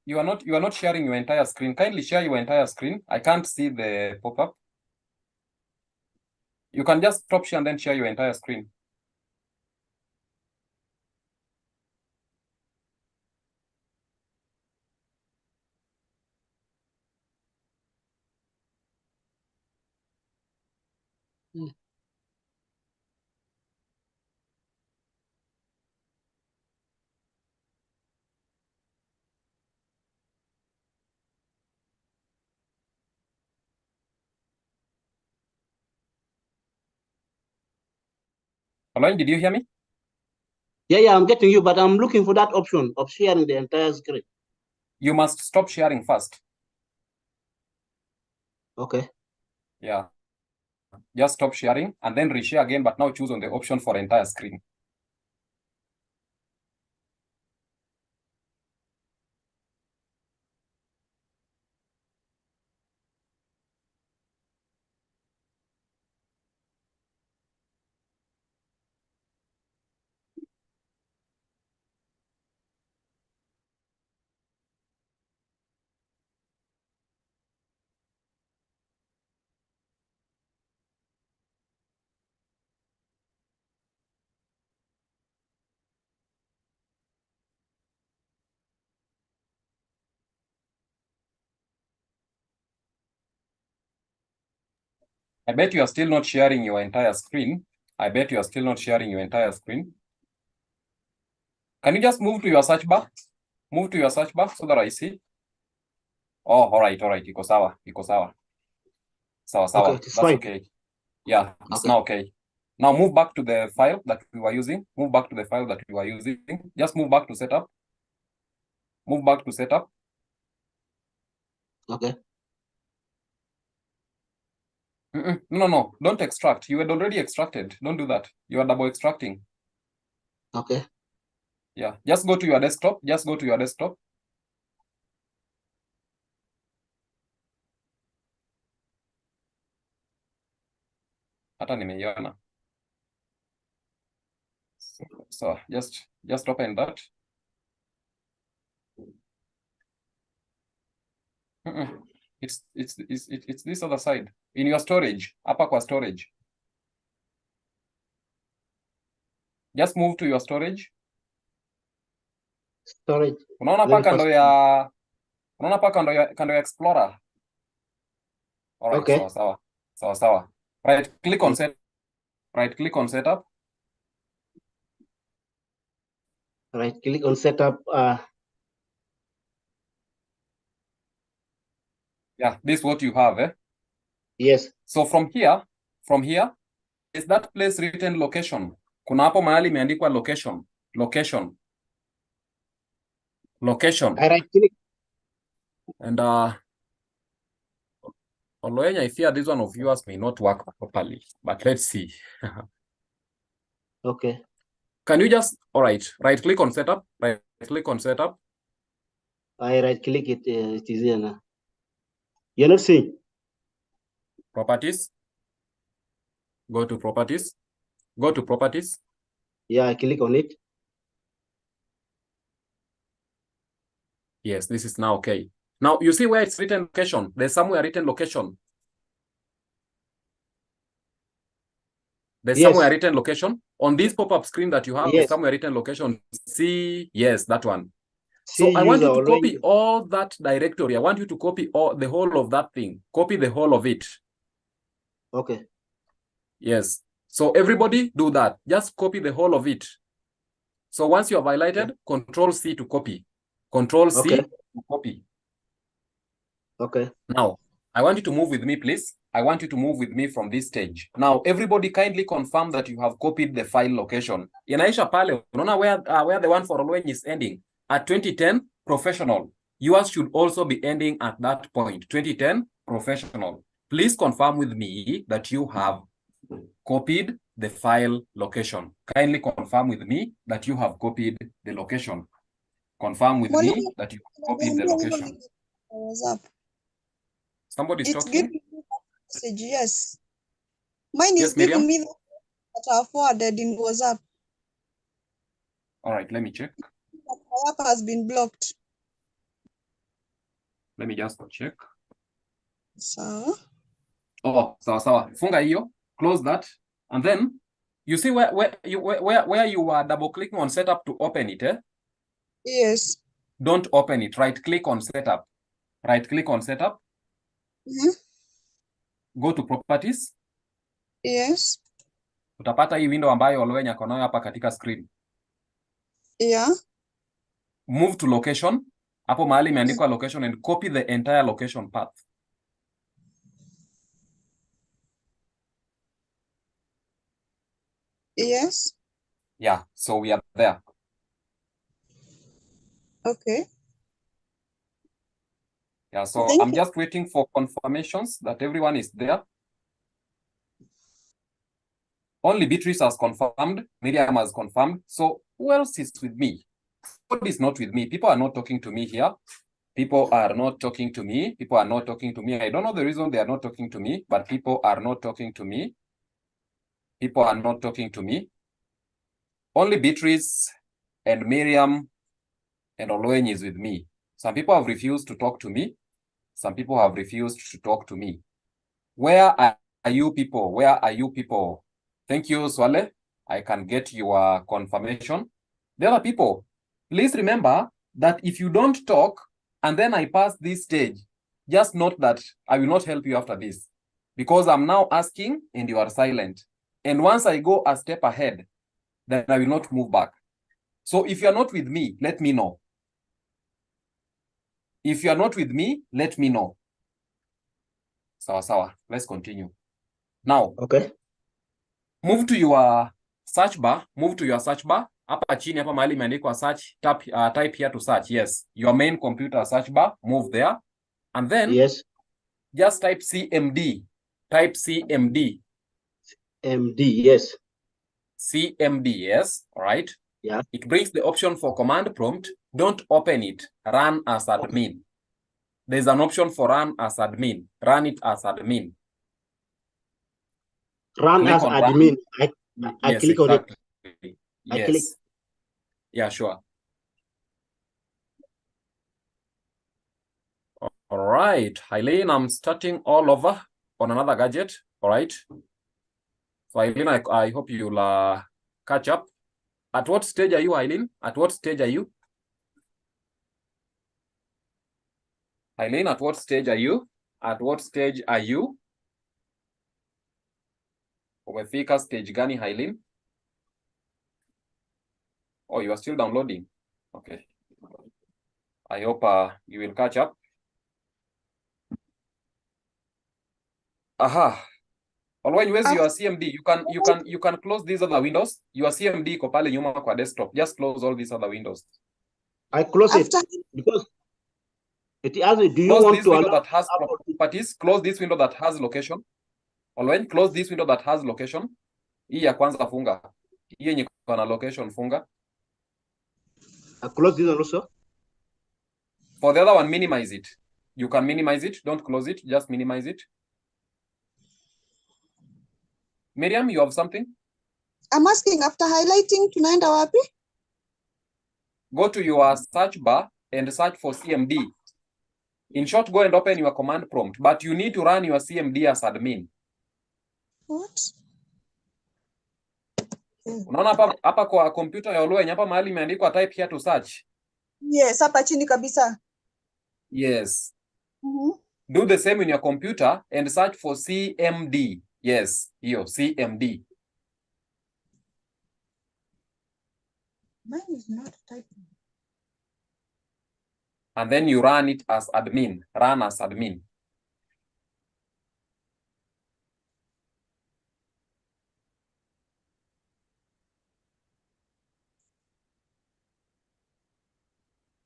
You are not sharing your entire screen. Kindly share your entire screen. I can't see the pop-up. You can just stop share and then share your entire screen. Olwen, did you hear me? Yeah, I'm getting you, but I'm looking for that option of sharing the entire screen. You must stop sharing first. Okay. Yeah. Just stop sharing and then reshare again, but now choose on the option for entire screen. I bet you are still not sharing your entire screen. Can you just move to your search bar? Move to your search bar so that I see. Oh, all right. Iko sawa. Sawa. Okay, That's fine. okay. Yeah, it's Okay. now okay. Now move back to the file that we were using. Just move back to setup. Okay. No. Don't extract. You had already extracted. Don't do that. You are double extracting. Okay. Yeah. Just go to your desktop. Hata nimeiona. So just open that. It's this other side. In your storage, hapa kwa storage. Just move to your storage. Storage. Unaona hapa kando ya kando ya Explorer. All right, Okay. sawa. Right click on setup. Right click on setup. Right click on setup. Yeah, this is what you have, eh? Yes. So from here, is that place written location? Kuna hapo mahali imeandikwa location. I right click. And Oloenya, I fear this one of yours may not work properly, but let's see. Okay. Can you just, all right click on setup, right click on setup. I right click it. It is here now. You're not seeing. Properties. Go to properties. Yeah, I click on it. Yes, this is now okay. Now you see where it's written location. There's somewhere written location. Yes. Somewhere written location on this pop-up screen that you have. Yes. There's somewhere written location. See, yes, that one. So See I want you to user copy all that directory. I want you to copy the whole of that thing. Copy the whole of it. Okay. Yes. So everybody do that. Just copy the whole of it. So once you have highlighted, Control C to copy. Control C to copy. Okay. Now, I want you to move with me, please. I want you to move with me from this stage. Now, everybody kindly confirm that you have copied the file location. Inaisha pale, unaona where the one for Oluwen is ending. At 2010, professional. Yours should also be ending at that point. 2010, professional. Please confirm with me that you have copied the file location. Kindly confirm with me that you have copied the location. Confirm with me that you have copied the location. Somebody's talking? Giving me that message, yes. Mine is Yes, Miriam? giving me that are forwarded in WhatsApp. All right, let me check. My app has been blocked. Let me just check. So, Oh, sawa. Funga hiyo. Close that. And then you see where you are double clicking on setup to open it, eh? yes. Don't open it. Right click on setup. Right click on setup. Go to properties. Yes. Utapata hii window ambayo Oluwen ako nayo hapa katika screen. Yeah. Move to location. Hapo mahali imeandikwa location and copy the entire location path. Yes. Yeah, so we are there. Okay. Yeah, so Thank I'm you. just waiting for confirmations that everyone is there. Only Beatrice has confirmed, Miriam has confirmed. So who else is with me? Who is not with me? People are not talking to me here. People are not talking to me. I don't know the reason they are not talking to me, but people are not talking to me. Only Beatrice and Miriam and Oluwen is with me. Some people have refused to talk to me. Where are you people? Thank you, Swale. I can get your confirmation. The other people, please remember that if you don't talk and then I pass this stage, just note that I will not help you after this because I'm now asking and you are silent. And once I go a step ahead, then I will not move back. So if you are not with me, let me know. If you are not with me, let me know. Sawa. Let's continue. Now, okay. Move to your search bar. Hapa chini hapa mahali imeandikwa search, type here to search. Yes, your main computer search bar, move there. And then just type CMD. Type CMD. MD, yes. CMD, yes. All right. Yeah. It brings the option for command prompt. Don't open it. Run as admin. There's an option for run as admin. Run it as admin. Run Click as on admin. Run. I Yes, click exactly. on it. Yes. I click. Yeah, sure. All right. right, Eileen, I'm starting all over on another gadget. All right. So Eileen, I hope you'll catch up. At what stage are you, Eileen? At what stage are you? Eileen, at what stage are you? At what stage are you? Umefika stage gani, Eileen? Oh, you are still downloading. Okay. I hope you will catch up. Aha. Always where's your CMD? You can close these other windows. Your CMD iko pale nyuma kwa desktop. Just close all these other windows. I close it because it asks me, do you Close want this to window allow that has properties. Close this window that has location. Always close this window that has location. Hii ya kwanza funga. Hii yenye iko na location funga. I close this one also? For the other one, minimize it. You can minimize it. Don't close it. Just minimize it. Miriam, you have something? I'm asking, after highlighting, tunaenda wapi? Go to your search bar and search for CMD. In short, go and open your command prompt, but you need to run your CMD as admin. What? Unaona hapa kwa computer ya Oluenya hapa mahali imeandikwa type here to search. Yes, hapa chini kabisa. Yes. Do the same in your computer and search for CMD. Yes, hiyo CMD. Mine is not typing. And then you run it as admin. Run as admin.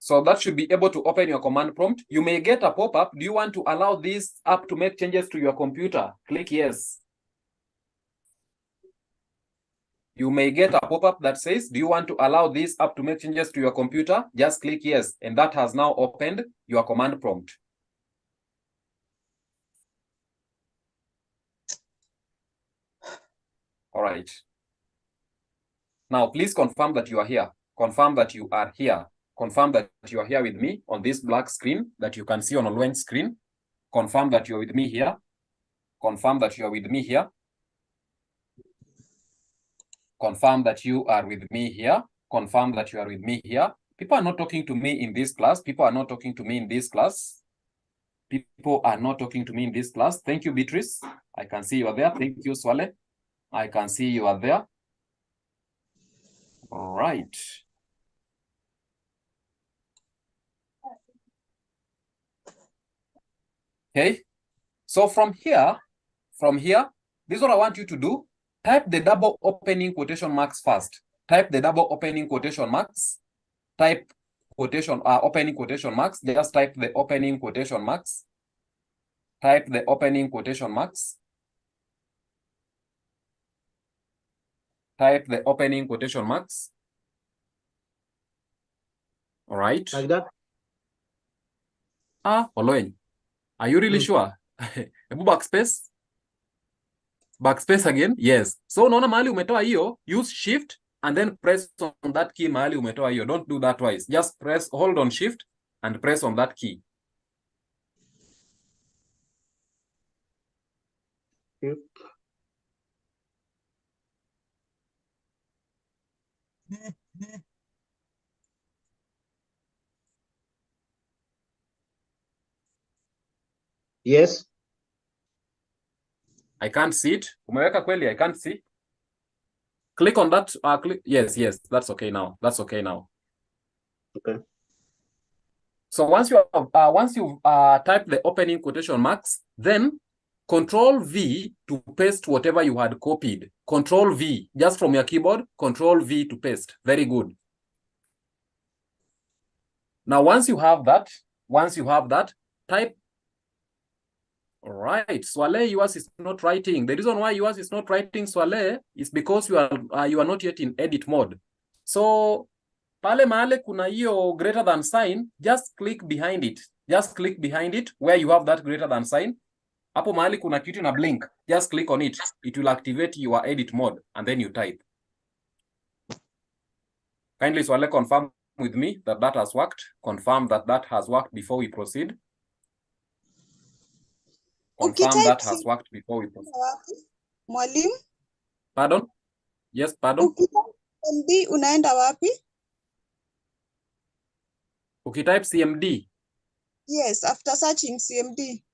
So that should be able to open your command prompt. You may get a pop-up. Do you want to allow this app to make changes to your computer? Click yes. You may get a pop-up that says, do you want to allow this app to make changes to your computer? Just click yes. And that has now opened your command prompt. All right. Now, please confirm that you are here. Confirm that you are here. Confirm that you are here with me on this black screen that you can see on Olwen's screen. Confirm that you are with me here. Confirm that you are with me here. Confirm that you are with me here. Confirm that you are with me here. People are not talking to me in this class. People are not talking to me in this class. People are not talking to me in this class. Thank you, Beatrice. I can see you are there. Thank you, Swale. I can see you are there. All right. Okay. So from here, this is what I want you to do. Type the double opening quotation marks first. Type the double opening quotation marks. Type quotation opening quotation marks. Just type the opening quotation marks. Type the opening quotation marks. Type the opening quotation marks. All right. Like that? Oloen. Are you really sure? Backspace. Backspace again. Yes. So unaona mahali umetoa hiyo, use shift and then press on that key mahali umetoa hiyo. Don't do that twice. Just hold on shift and press on that key. Yep. Yes. I can't see it. Umeweka kweli? I can't see. Click on that. Click. Yes. That's okay now. That's okay now. Okay. So once you type the opening quotation marks, then Control V to paste whatever you had copied. Control V just from your keyboard. Control V to paste. Very good. Now once you have that, type. All right, Swale, yours is not writing. The reason why yours is not writing, Swale, is because you are not yet in edit mode. So pale mahali kuna hiyo greater than sign, just click behind it. Just click behind it where you have that greater than sign. Hapo mahali kuna kitu na blink. Just click on it. It will activate your edit mode and then you type. Kindly, Swale, confirm with me that that has worked. Confirm that that has worked before we proceed. confirm that has worked before we proceed. Mwalimu, Pardon? Yes, pardon? ukitype CMD unaenda wapi? Ukitype CMD. Yes, after searching CMD.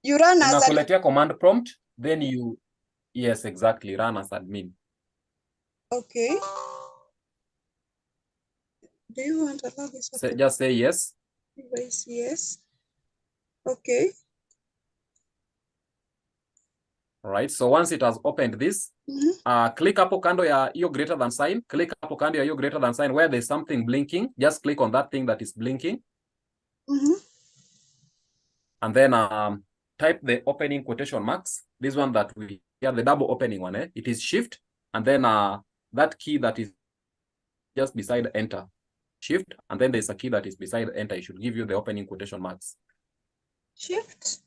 You run as an Inakuletea command prompt, then you, yes, exactly, run as admin. okay. Do you want to log this? Just say yes. Device, yes. Okay. All right, so once it has opened this, click hapo kando ya hiyo greater than sign. Click hapo kando ya hiyo greater than sign where there's something blinking. Just click on that thing that is blinking. And then type the opening quotation marks. This one that we have, the double opening one. It is shift. And then that key that is just beside enter. Shift. And then there's a key that is beside enter. It should give you the opening quotation marks. Shift.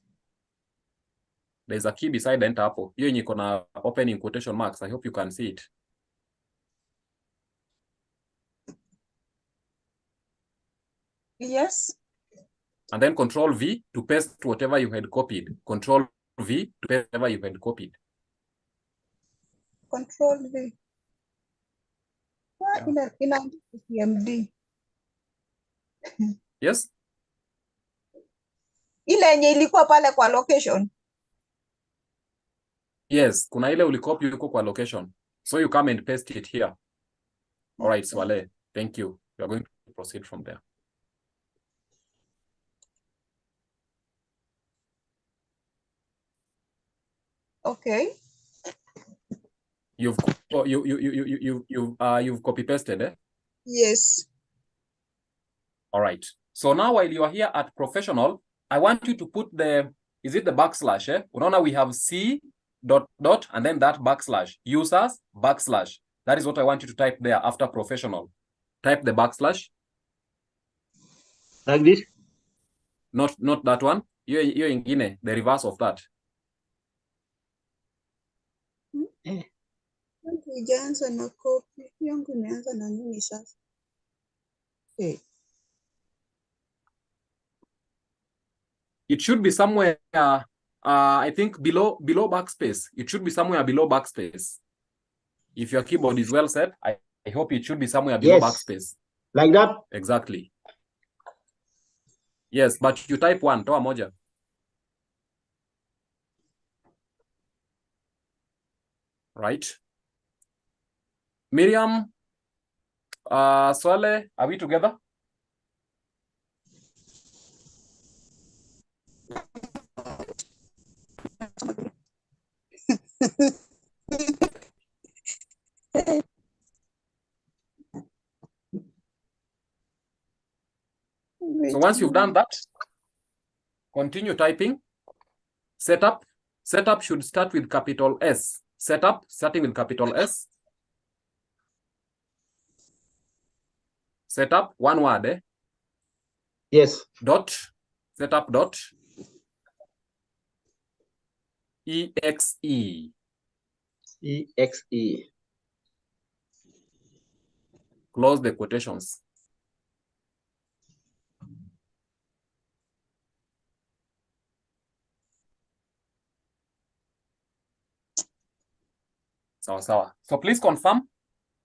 There's a key beside enter hapo. Hiyo yenye iko na opening quotation marks. I hope you can see it. Yes. And then Control V to paste whatever you had copied. Control V to paste whatever you had copied. Control V. Ina CMD. Yes? Ile yenye ilikuwa pale kwa location. Yes, kuna ile ulicopy yuko kwa location. So you come and paste it here. All right, Swale, thank you. We are going to proceed from there. Okay. You've copy pasted, eh? Yes. All right. So now while you are here at professional, I want you to put the, is it the backslash, eh? Unaona we have C dot and then that backslash, users backslash. That is what I want you to type there after professional. Type the backslash. Like this? Not that one. Hiyo ingine, the reverse of that. Ijaanza na copy. Yangu imeanza na nini sasa? Okay. It should be somewhere, I think below backspace. It should be somewhere below backspace. If your keyboard is well set, I hope it should be somewhere below backspace. Like that? Exactly. Yes, but you type one, toa moja. Right. Miriam, Swale, are we together? So once you've done that, continue typing. Setup should start with capital S. Setup, starting with capital S. Setup, one word, eh? Yes. Dot, setup dot. EXE. EXE. Close the quotations. Sawa. So please confirm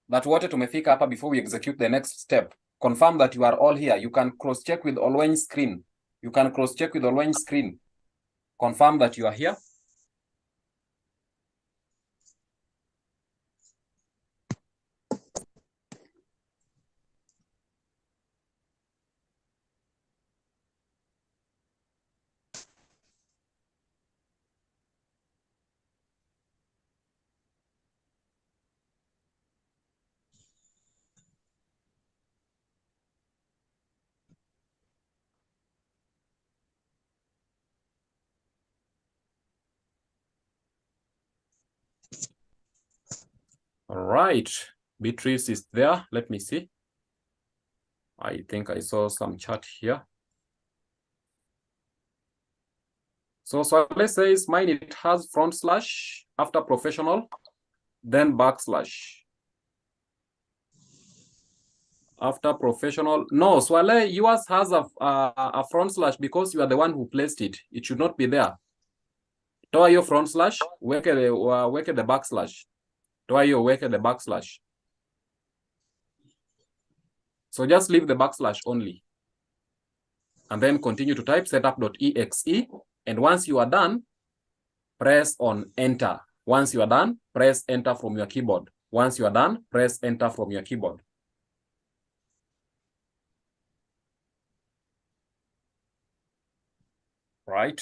that wote tumefika hapa before we execute the next step. Confirm that you are all here. You can cross-check with Olwen's screen. Confirm that you are here. All right, Beatrice is there. Let me see. I think I saw some chat here. So let's say mine, it has front slash after professional, then backslash. After professional. No, Swale, yours has a front slash because you are the one who placed it. It should not be there. Toa your front slash, weke the backslash. Toa your weke the backslash. So just leave the backslash only. And then continue to type setup.exe. And once you are done, press on enter. Once you are done, press enter from your keyboard. Once you are done, press enter from your keyboard. Right.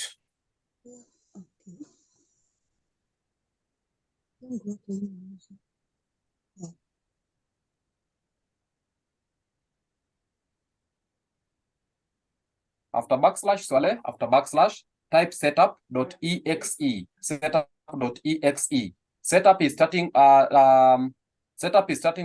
After backslash, Swale, after backslash, type setup.exe. Setup.exe. Setup is starting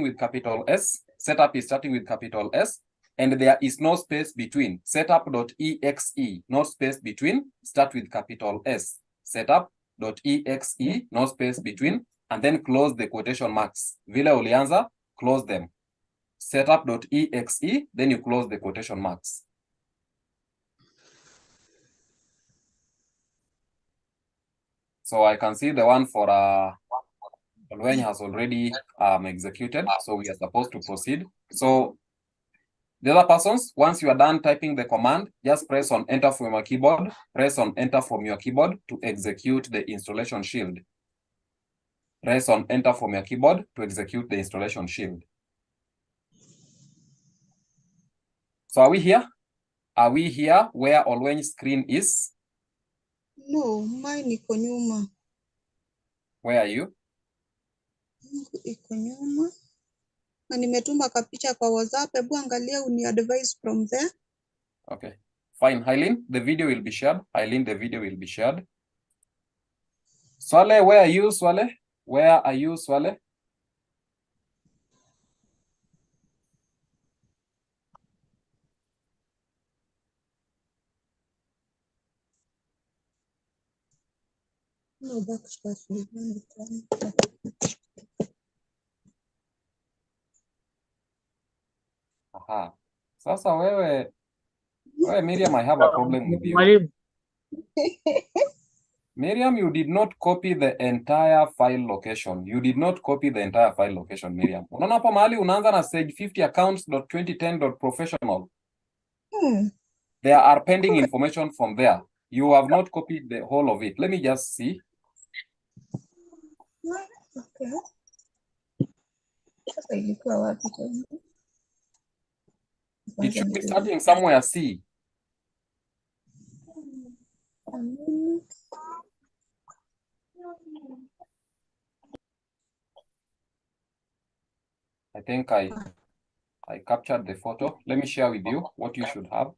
with capital S. Setup is starting with capital S. And there is no space between. Setup.exe, no space between, start with capital S. Setup.exe, no space between, and then close the quotation marks. Vile ulianza, close them. Setup.exe, then you close the quotation marks. So I can see the one for Olweny has already executed. So we are supposed to proceed. So the other persons, once you are done typing the command, just press on enter from your keyboard. Press on enter from your keyboard to execute the installation shield. Press on enter from your keyboard to execute the installation shield. So are we here? Are we here where Olweny's screen is? No, mine iko nyuma. Where are you? Iko nyuma. Na nimetuma kapicha kwa WhatsApp. Hebu angalia uni advise from there. Okay, fine. Eileen, the video will be shared. Eileen, the video will be shared. Swale, where are you, Swale? Where are you, Swale? No backslash. Aha. Sasa wewe Miriam, I have a problem with you. Mwalimu, Miriam, you did not copy the entire file location. You did not copy the entire file location, Miriam. Unaona hapo mahali unaanza na stage 50 accounts.2010.professional. There are pending information from there. You have not copied the whole of it. Let me just see. Okay. Sasa ilikuwa wapi tena? It should be starting somewhere C. I think I captured the photo. Let me share with you what you should have.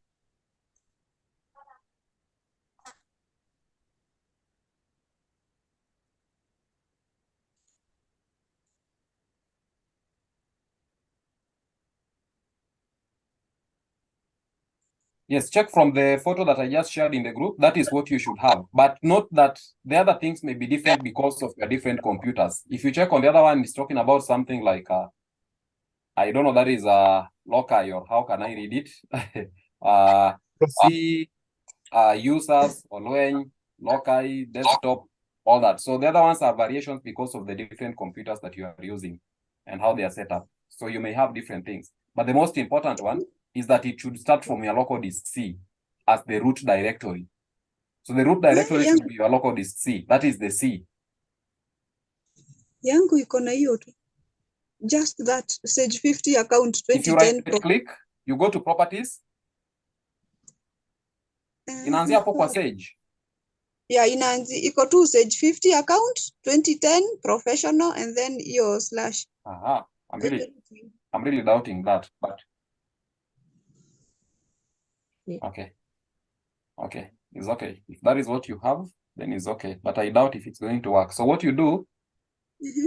Yes, check from the photo that I just shared in the group. That is what you should have. But note that the other things may be different because of your different computers. If you check on the other one, it's talking about something like, I don't know, that is Loci, or how can I read it? C, users, Olweny, Loci, desktop, all that. So the other ones are variations because of the different computers that you are using and how they are set up. So you may have different things. But the most important one is that it should start from your local disk C as the root directory. So the root directory should be your local disk C. That is the C. Yangu iko na hiyo tu. Just that stage 50 account 2010. If you right click, you go to properties. Inaanzia hapo kwa sage. Yeah, inaanzi iko tu stage 50 account 2010 professional and then your slash. Aha, I'm really doubting that, but yeah. Okay, it's okay. If that is what you have, then it's okay. But I doubt if it's going to work. So what you do,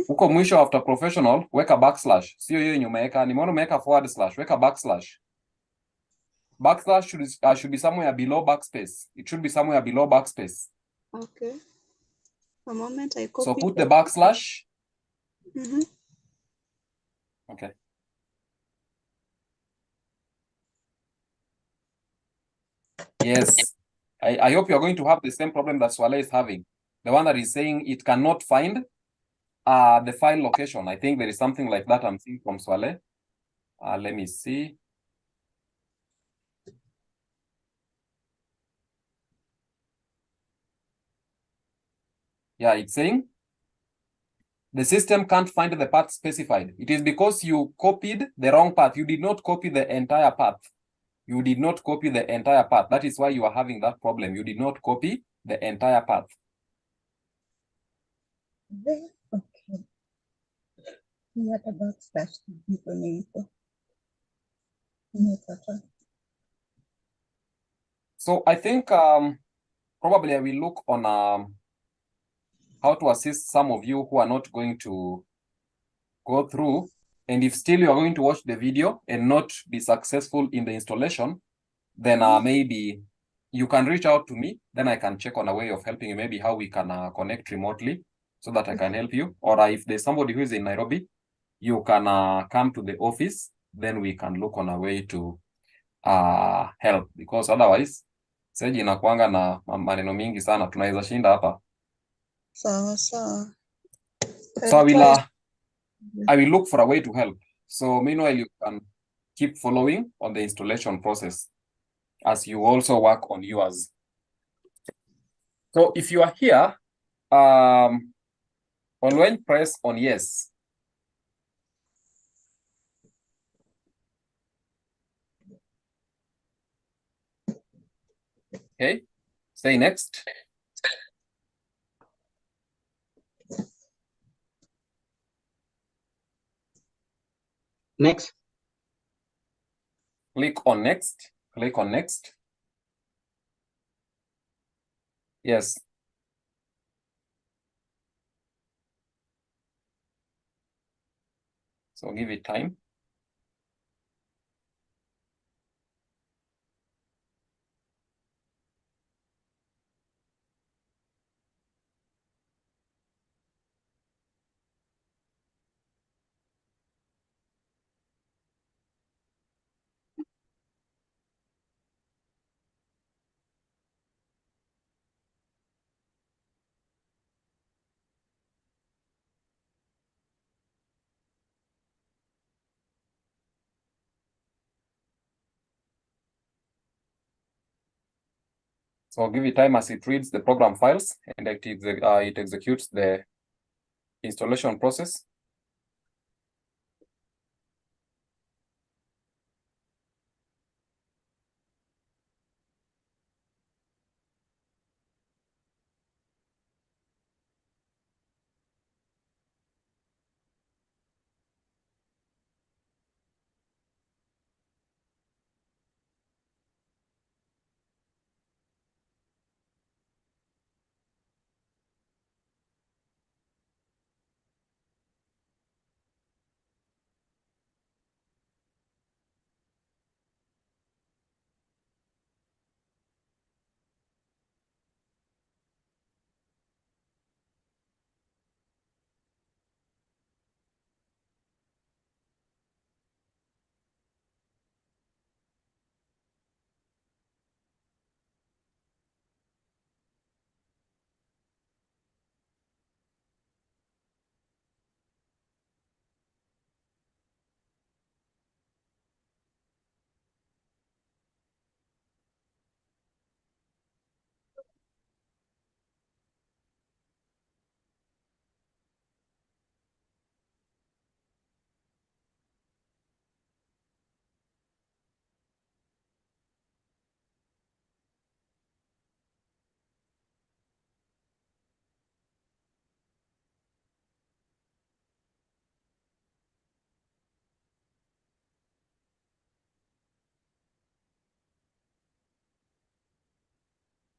huko mwisho after professional, weka backslash. Sio hiyo yenye umeweka, nimeona umeweka forward slash, weka backslash. Backslash should be somewhere below backspace. It should be somewhere below backspace. Okay. A moment, I copy. So put the backslash. Okay. Yes. I hope you're going to have the same problem that Swale is having. The one that is saying it cannot find the file location. I think there is something like that I'm seeing from Swale. Let me see. Yeah, it's saying the system can't find the path specified. It is because you copied the wrong path. You did not copy the entire path. You did not copy the entire path. That is why you are having that problem. You did not copy the entire path. Okay. What about slash information? So I think probably I will look on how to assist some of you who are not going to go through. And if still you are going to watch the video and not be successful in the installation, then maybe you can reach out to me. Then I can check on a way of helping you, maybe how we can connect remotely so that I can help you. Or if there's somebody who is in Nairobi, you can come to the office. Then we can look on a way to help, because otherwise Seji inakuanga na maneno mingi sana, tunaweza shinda hapa. So So I will look for a way to help. So meanwhile, you can keep following on the installation process as you also work on yours. So if you are here, always press on yes. Okay, say next. Next. Click on next. Click on next. Yes. So give it time. So give it time as it reads the program files and it executes the installation process.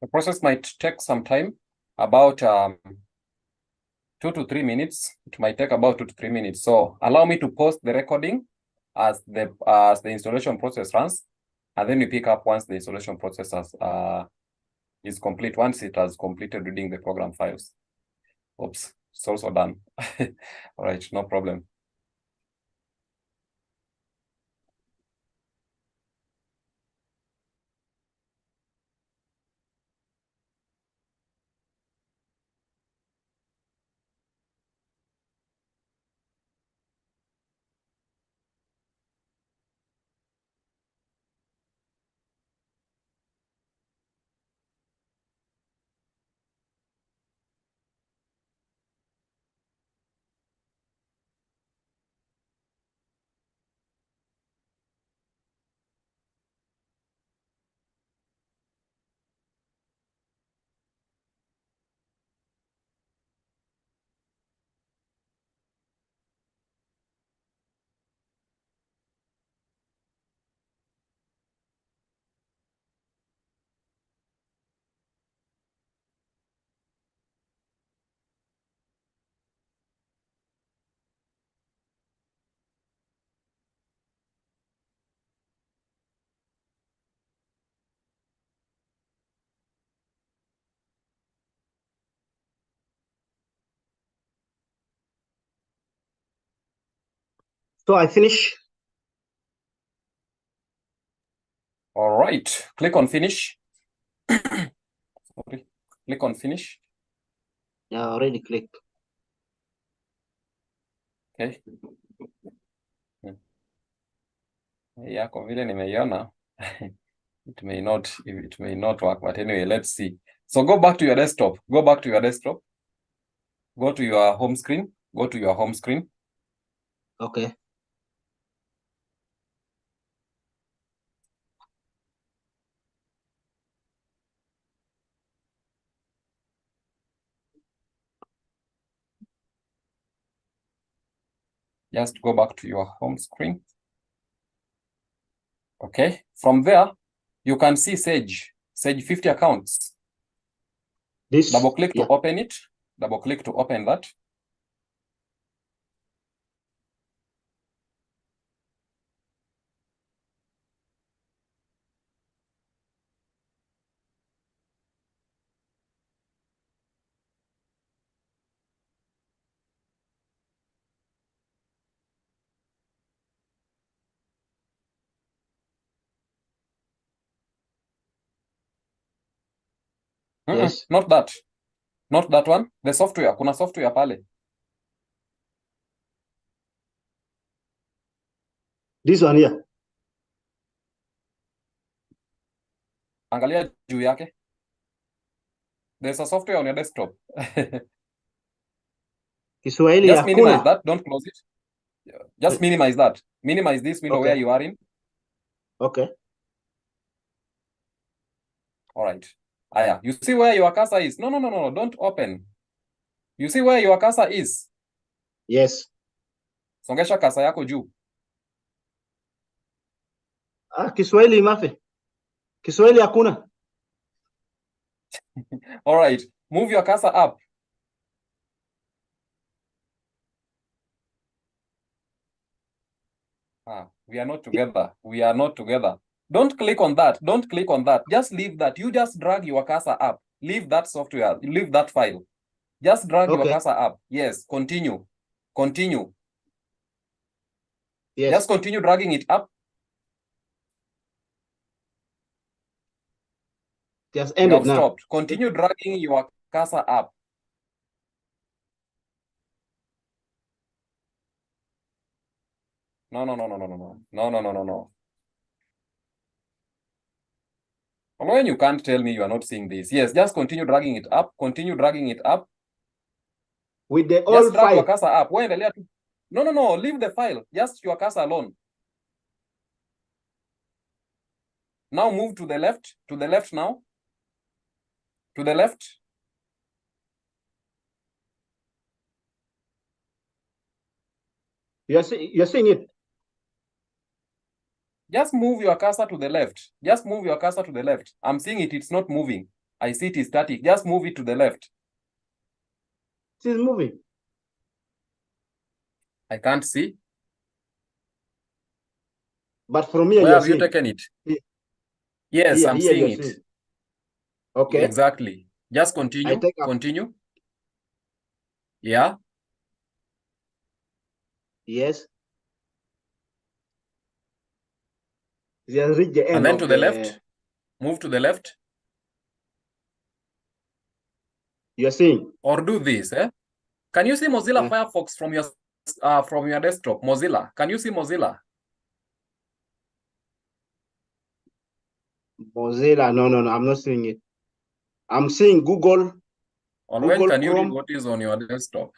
The process might take some time, about 2 to 3 minutes. It might take about 2 to 3 minutes. So allow me to pause the recording as the installation process runs, and then we pick up once the installation process is complete, once it has completed reading the program files. Oops, it's also done. All right, no problem. So I finish. All right. Click on finish. Sorry. Click on finish. Yeah, already clicked. Okay. Yeah, kwa vile nimeiona. It may not work, but anyway, let's see. So go back to your desktop. Go back to your desktop. Go to your home screen. Go to your home screen. Okay. Just go back to your home screen. Okay. From there, you can see Sage 50 accounts. This. Double click to Yeah. open it. Double click to open that. Yes. Not that. Not that one. The software. Kuna software pale. This one here. Angalia juu yake. There's a software on your desktop. Kiswahili Just minimize hakuna. that. Don't close it. Just minimize that. Minimize this window Okay. where you are in. Okay. All right. Aya. You see where your cursor is? No. Don't open. You see where your cursor is? Yes. Songesha cursor yako juu. Kiswahili mafe. Kiswahili hakuna. All right. Move your cursor up. We are not together. We are not together. Don't click on that. Don't click on that. Just leave that. You just drag your cursor up. Leave that software. Leave that file. Just drag your Okay. cursor up. Yes. Continue. Continue. Yes. Just continue dragging it up. Just You ended have now. stopped. Continue dragging your cursor up. No. When you can't tell me you are not seeing this. Yes, just continue dragging it up. Continue dragging it up. With the Just old drag your file. cursor up. No. Leave the file. Just your cursor alone. Now move to the left. To the left now. To the left. You're seeing it. Just move your cursor to the left. Just move your cursor to the left. I'm seeing it. It's not moving. I see it is static. Just move it to the left. It is moving. I can't see. But from here, Where you're have you seeing. taken it? Here. Yes, I'm Here seeing you're it. seeing. Okay. Exactly. Just I continue. take up. Continue. Yeah. Yes. Just reach the end And then of to the left. Move to the left. You're seeing. Or do this. Can you see Mozilla Firefox from your desktop? Mozilla. Can you see Mozilla? Mozilla. No. I'm not seeing it. I'm seeing Google. Or Google when can you read Chrome. what is on your desktop?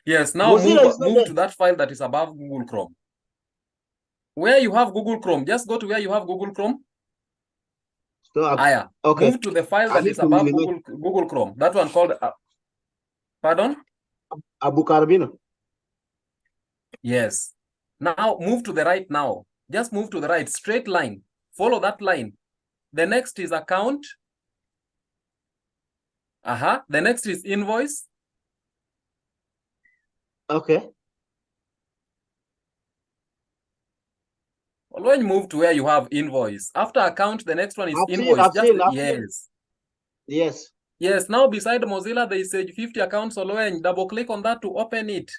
Yes, now Mozilla is not move there. to that file that is above Google Chrome. Where you have Google Chrome, just go to where you have Google Chrome. So okay. Move to the file that is above Google Chrome. That one called, pardon? Abu Carbino. Yes. Now move to the right now. Just move to the right, straight line. Follow that line. The next is account. The next is invoice. Okay. Well, when you move to where you have invoice, after account, the next one is I've invoice. seen. Yes. Yes. Now beside Mozilla, there is Sage 50 accounts. So when double click on that to open it.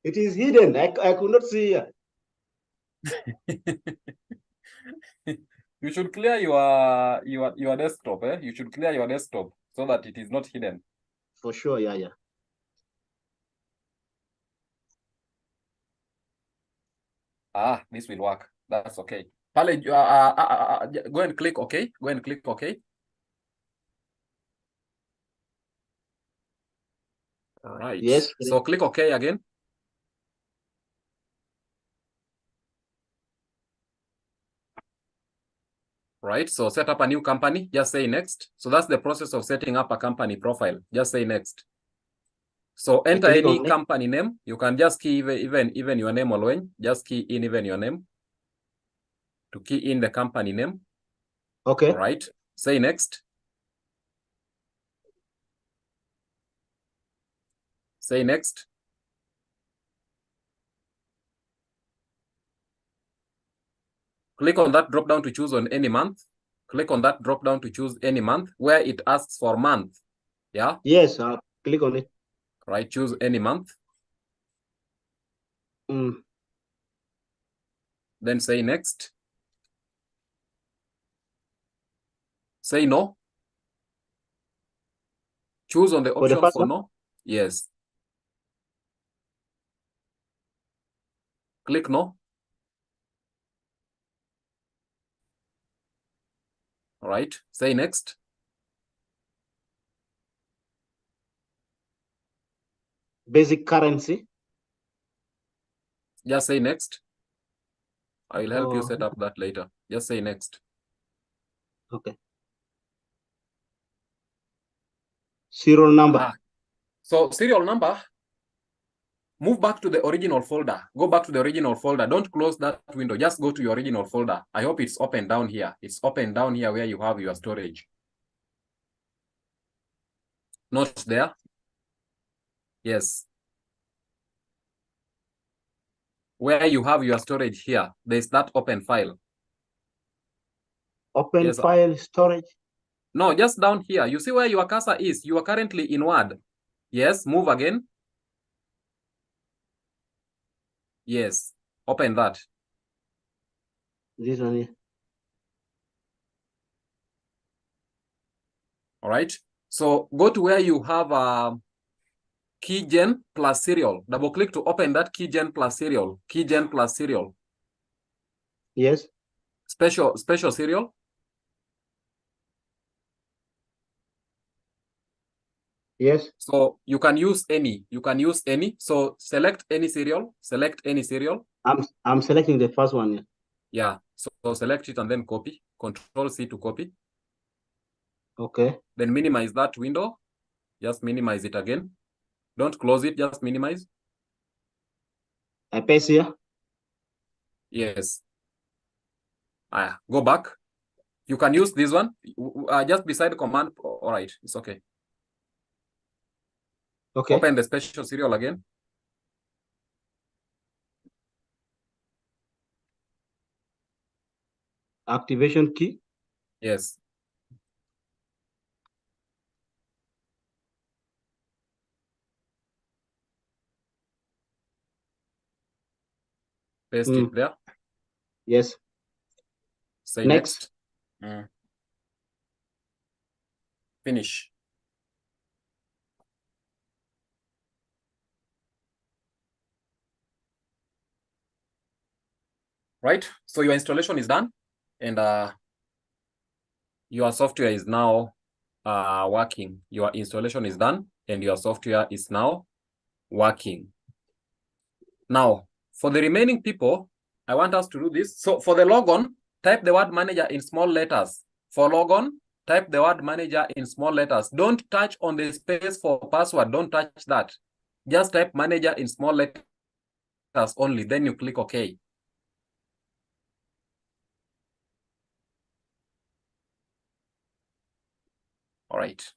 It is hidden. I could not see here. You should clear your desktop, eh? You should clear your desktop so that it is not hidden. For sure, yeah. This will work. That's okay. Pale, go and click OK. Go and click OK. All right. Yes. So click OK again. Right. So set up a new company. Just say next. So that's the process of setting up a company profile. Just say next. So enter any company name. You can just key even your name alone. Just key in even your name to key in the company name. Okay. All right. Say next. Say next. Click on that drop down to choose on any month. Click on that drop down to choose any month where it asks for month. Yeah. Yes. I'll click on it. Right. Choose any month. Then say next. Say no. Choose on the option for no. Yes. Click no. All right. Say next. Basic currency. Just say next. I will help you set up that later. Just say next. Okay. Serial number. So serial number, move back to the original folder. Go back to the original folder. Don't close that window. Just go to your original folder. I hope it's open down here. It's open down here where you have your storage. Not there? Yes. Where you have your storage here, there's that open file. Open file storage? No, just down here. You see where your cursor is? You are currently in Word. Yes, move again. Yes, open that. This one here. All right. So go to where you have keygen plus serial. Double click to open that keygen plus serial. Keygen plus serial. Yes. Special serial. Yes. So you can use any. You can use any. So select any serial. Select any serial. I'm selecting the first one. Yeah. Yeah. So select it and then copy. Control C to copy. Okay. Then minimize that window. Just minimize it again. Don't close it. Just minimize. I paste here. Yes. Go back. You can use this one. Just beside command. All right. It's okay. Okay. Open the special serial again. Activation key. Yes. Paste it there. Yes. Say next. Finish. Right. So your installation is done, and your software is now working. Your installation is done, and your software is now working. Now, for the remaining people, I want us to do this. So for the logon, type the word manager in small letters. For logon, type the word manager in small letters. Don't touch on the space for password. Don't touch that. Just type manager in small letters only. Then you click OK. All right.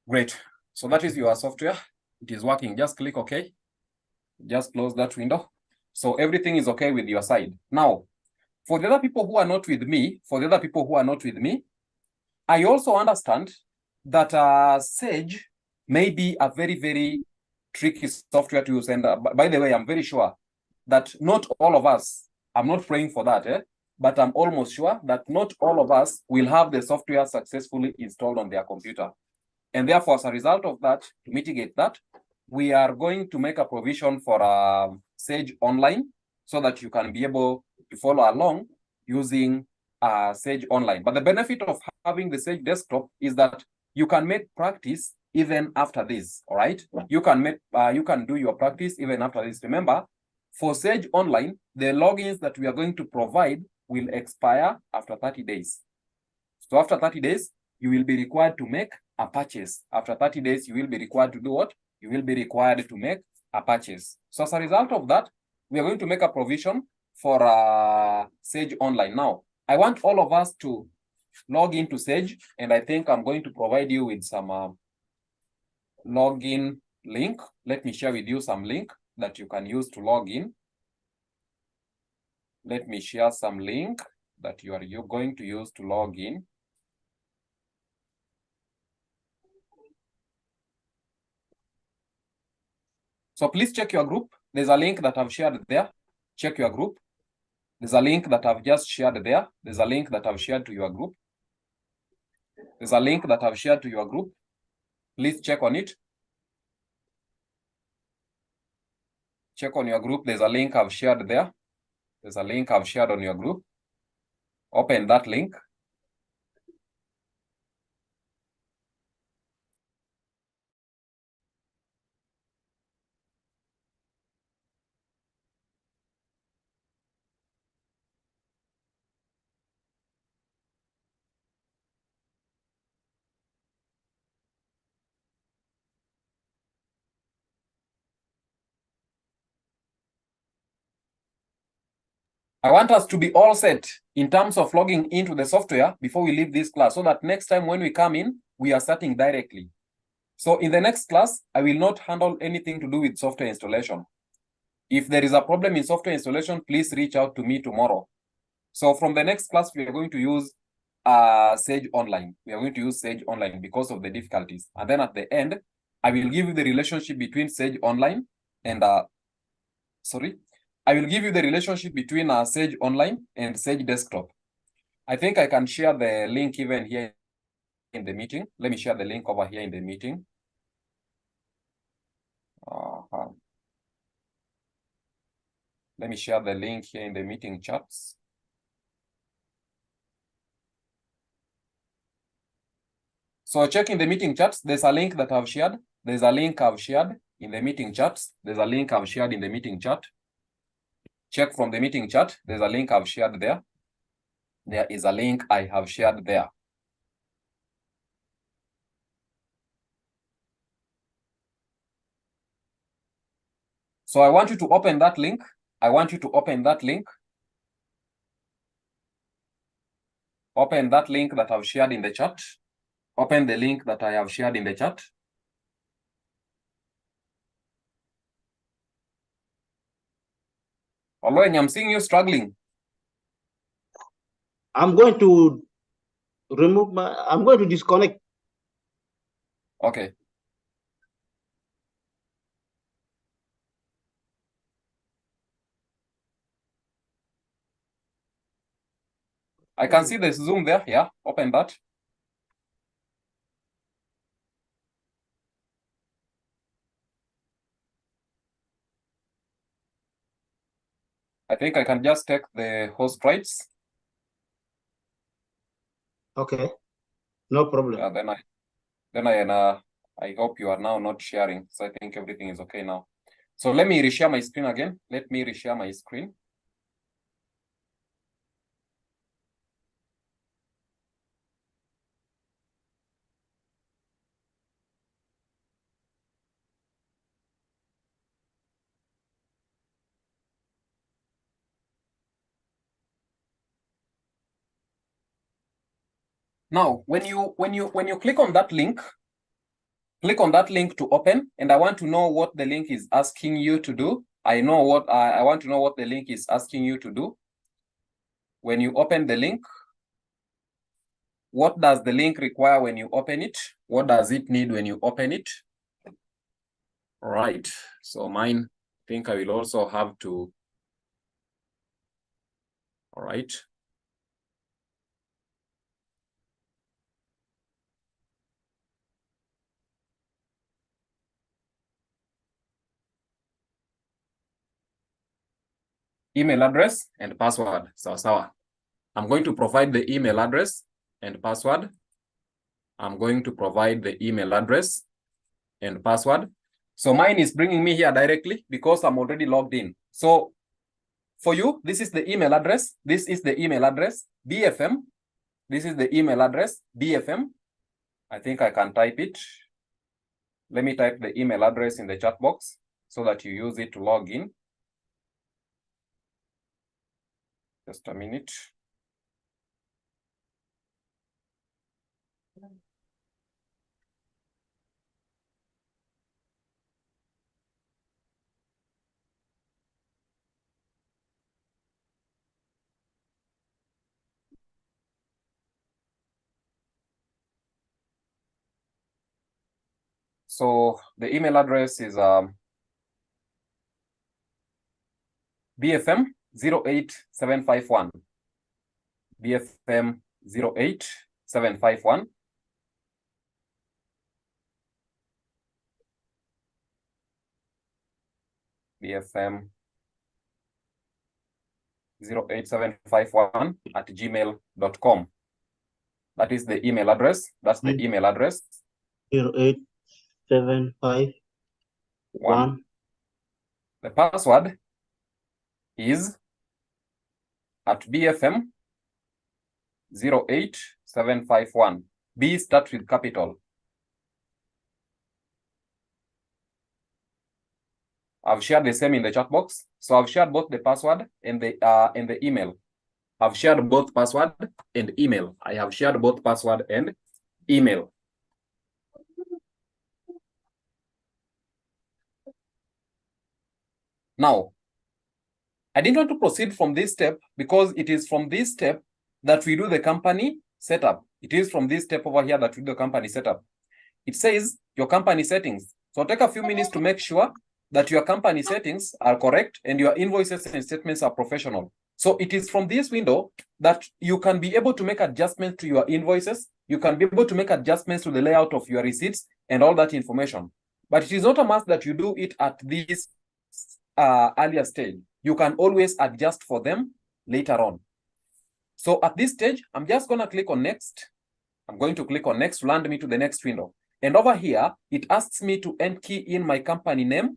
Great. So that is your software. It is working. Just click OK. Just close that window. So everything is okay with your side. Now, for the other people who are not with me, I also understand that Sage may be a very, very tricky software to use. And by the way, I'm very sure that not all of us, I'm not praying for that, but I'm almost sure that not all of us will have the software successfully installed on their computer. And therefore, as a result of that, to mitigate that, we are going to make a provision for Sage Online so that you can be able to follow along using Sage Online. But the benefit of having the Sage Desktop is that you can make practice even after this, all right? You can do your practice even after this. Remember, for Sage Online, the logins that we are going to provide will expire after 30 days. So after 30 days, you will be required to make a purchase. After 30 days, you will be required to do what? You will be required to make a purchase. So as a result of that, we are going to make a provision for Sage Online. Now, I want all of us to log into Sage, and I think I'm going to provide you with some login link. Let me share with you some link that you can use to log in. Let me share some link that you're going to use to log in. So please check your group. There's a link that I've shared there. Check your group. There's a link that I've just shared there. There's a link that I've shared to your group. There's a link that I've shared to your group. Please check on it. Check on your group. There's a link I've shared there. There's a link I've shared on your group. Open that link. I want us to be all set in terms of logging into the software before we leave this class, so that next time when we come in, we are starting directly. So in the next class, I will not handle anything to do with software installation. If there is a problem in software installation, please reach out to me tomorrow. So from the next class, we are going to use Sage Online. We are going to use Sage Online because of the difficulties. And then at the end, I will give you the relationship between Sage Online and I will give you the relationship between Sage Online and Sage Desktop. I think I can share the link even here in the meeting. Let me share the link over here in the meeting. Let me share the link here in the meeting chats. So checking the meeting chats, there's a link that I've shared. There's a link I've shared in the meeting chats. There's a link I've shared in the meeting chat. Check from the meeting chat. There's a link I've shared there. There is a link I have shared there. So I want you to open that link. I want you to open that link. Open that link that I've shared in the chat. Open the link that I have shared in the chat. Oloen, I'm seeing you struggling. I'm going to I'm going to disconnect. Okay. I can see the Zoom there. Yeah, open that. I think I can just take the host rights. Okay, no problem. Yeah, I hope you are now not sharing. So I think everything is okay now. So let me reshare my screen again. Let me reshare my screen. Now, when you click on that link, to open, and I want to know what the link is asking you to do. I want to know what the link is asking you to do. When you open the link, what does the link require when you open it? What does it need when you open it? All right. So mine, I think I will also have to. All right. Email address and password. So I'm going to provide the email address and password. I'm going to provide the email address and password. So mine is bringing me here directly because I'm already logged in. So for you, this is the email address. This is the email address, BFM. This is the email address, BFM. I think I can type it. Let me type the email address in the chat box so that you use it to log in. Just a minute. So the email address is BFM 08751. BFM 08751. BFM 08751 at gmail.com. That is the email address. That's the email address. 08751. The password is at BFM 08751. B starts with capital. I've shared the same in the chat box. So I've shared both the password and the email. I've shared both password and email. I have shared both password and email. Now, I didn't want to proceed from this step because it is from this step that we do the company setup. It is from this step over here that we do the company setup. It says your company settings. So take a few minutes to make sure that your company settings are correct and your invoices and statements are professional. So it is from this window that you can be able to make adjustments to your invoices. You can be able to make adjustments to the layout of your receipts and all that information. But it is not a must that you do it at this earlier stage. You can always adjust for them later on. So at this stage, I'm just going to click on next. I'm going to click on next to land me to the next window. And over here, it asks me to key in my company name.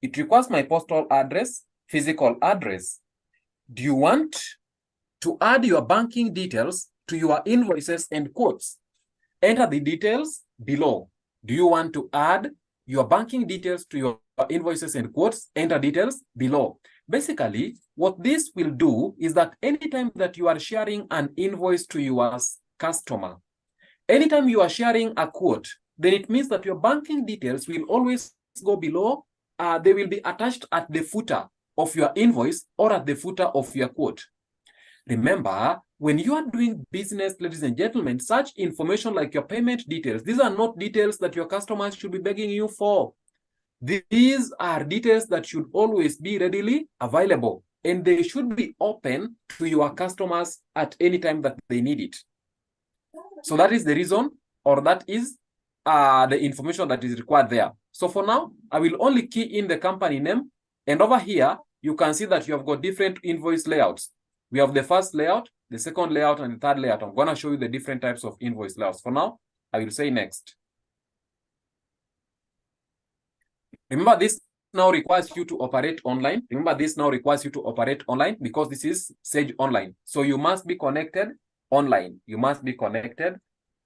It requires my postal address, physical address. Do you want to add your banking details to your invoices and quotes? Enter the details below. Do you want to add your banking details to your invoices and quotes? Enter details below. Basically, what this will do is that anytime that you are sharing an invoice to your customer, anytime you are sharing a quote, then it means that your banking details will always go below. They will be attached at the footer of your invoice or at the footer of your quote. Remember, when you are doing business, ladies and gentlemen, such information like your payment details, these are not details that your customers should be begging you for. These are details that should always be readily available, and they should be open to your customers at any time that they need it. So that is the reason, or that is the information that is required there. So for now, I will only key in the company name. And over here, you can see that you have got different invoice layouts. We have the first layout, the second layout, and the third layout. I'm going to show you the different types of invoice layouts. For now, I will say next. Remember, this now requires you to operate online. Remember, this now requires you to operate online because this is Sage Online. So you must be connected online. You must be connected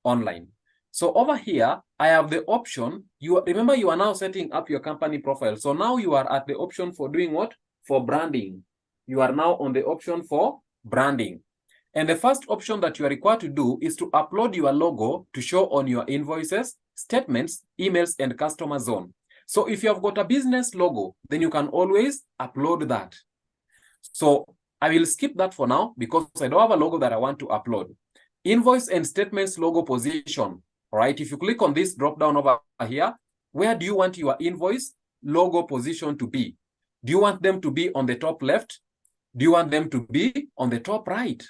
online. So over here, I have the option. Remember, you are now setting up your company profile. So now you are at the option for doing what? For branding. You are now on the option for branding. And the first option that you are required to do is to upload your logo to show on your invoices, statements, emails, and customer zone. So if you have got a business logo, then you can always upload that. So I will skip that for now because I don't have a logo that I want to upload. Invoice and statements logo position. All right, if you click on this drop down over here, where do you want your invoice logo position to be? Do you want them to be on the top left? Do you want them to be on the top right?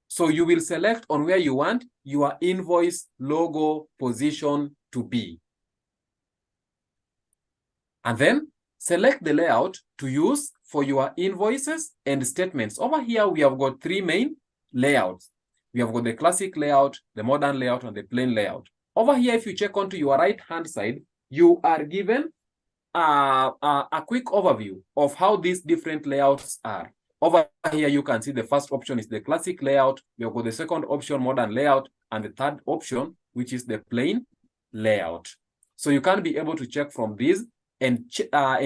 So you will select on where you want your invoice logo position to be. And then select the layout to use for your invoices and statements. Over here, we have got three main layouts. We have got the classic layout, the modern layout, and the plain layout. Over here, if you check onto your right-hand side, you are given a quick overview of how these different layouts are. Over here, you can see the first option is the classic layout. You've got the second option, modern layout, and the third option, which is the plain layout. So you can be able to check from these and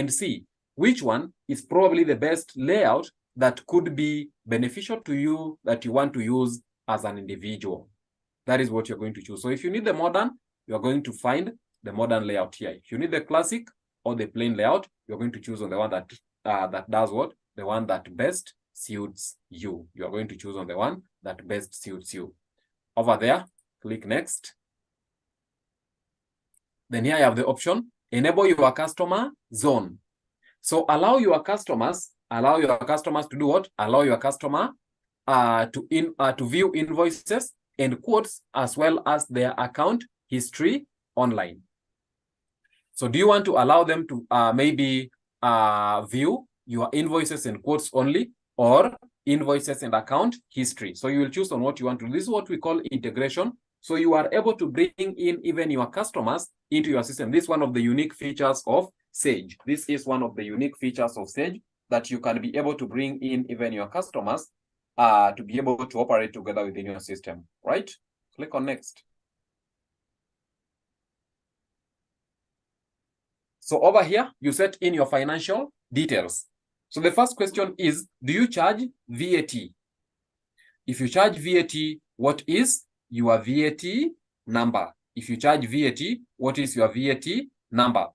see which one is probably the best layout that could be beneficial to you, that you want to use as an individual. That is what you're going to choose. So if you need the modern, you're going to find the modern layout here. If you need the classic or the plain layout, you're going to choose on the one that that does what? The one that best suits you. You're going to choose on the one that best suits you. Over there, click next. Then here you have the option, enable your customer zone. So allow your customers to do what? Allow your customer to view invoices and quotes as well as their account history online. So do you want to allow them to maybe view your invoices and quotes only, or invoices and account history? So you will choose on what you want to do. This is what we call integration. So you are able to bring in even your customers into your system. This is one of the unique features of Sage. This is one of the unique features of Sage, that you can be able to bring in even your customers to be able to operate together within your system, right? Click on next. So over here, you set in your financial details. So the first question is, do you charge VAT? If you charge VAT, what is your VAT number? If you charge VAT, what is your VAT number?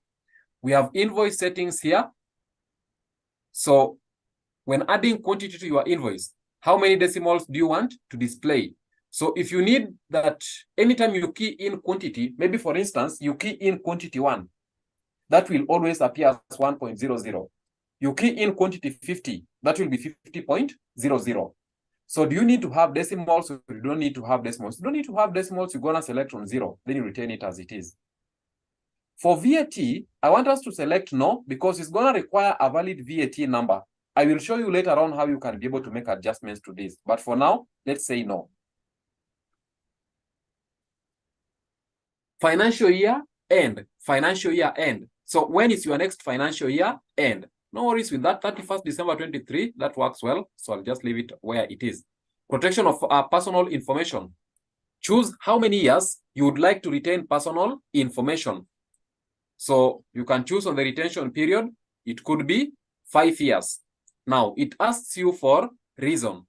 We have invoice settings here. So when adding quantity to your invoice, how many decimals do you want to display? So if you need that, anytime you key in quantity, maybe for instance, you key in quantity 1, that will always appear as 1.00. You key in quantity 50, that will be 50.00. So do you need to have decimals, or you don't need to have decimals? You don't need to have decimals, you're gonna select on 0, then you retain it as it is. For VAT, I want us to select no, because it's gonna require a valid VAT number. I will show you later on how you can be able to make adjustments to this. But for now, let's say no. Financial year end. Financial year end. So when is your next financial year end? No worries with that. 31st December 23, that works well. So I'll just leave it where it is. Protection of personal information. Choose how many years you would like to retain personal information. So you can choose on the retention period. It could be 5 years. Now, it asks you for reason.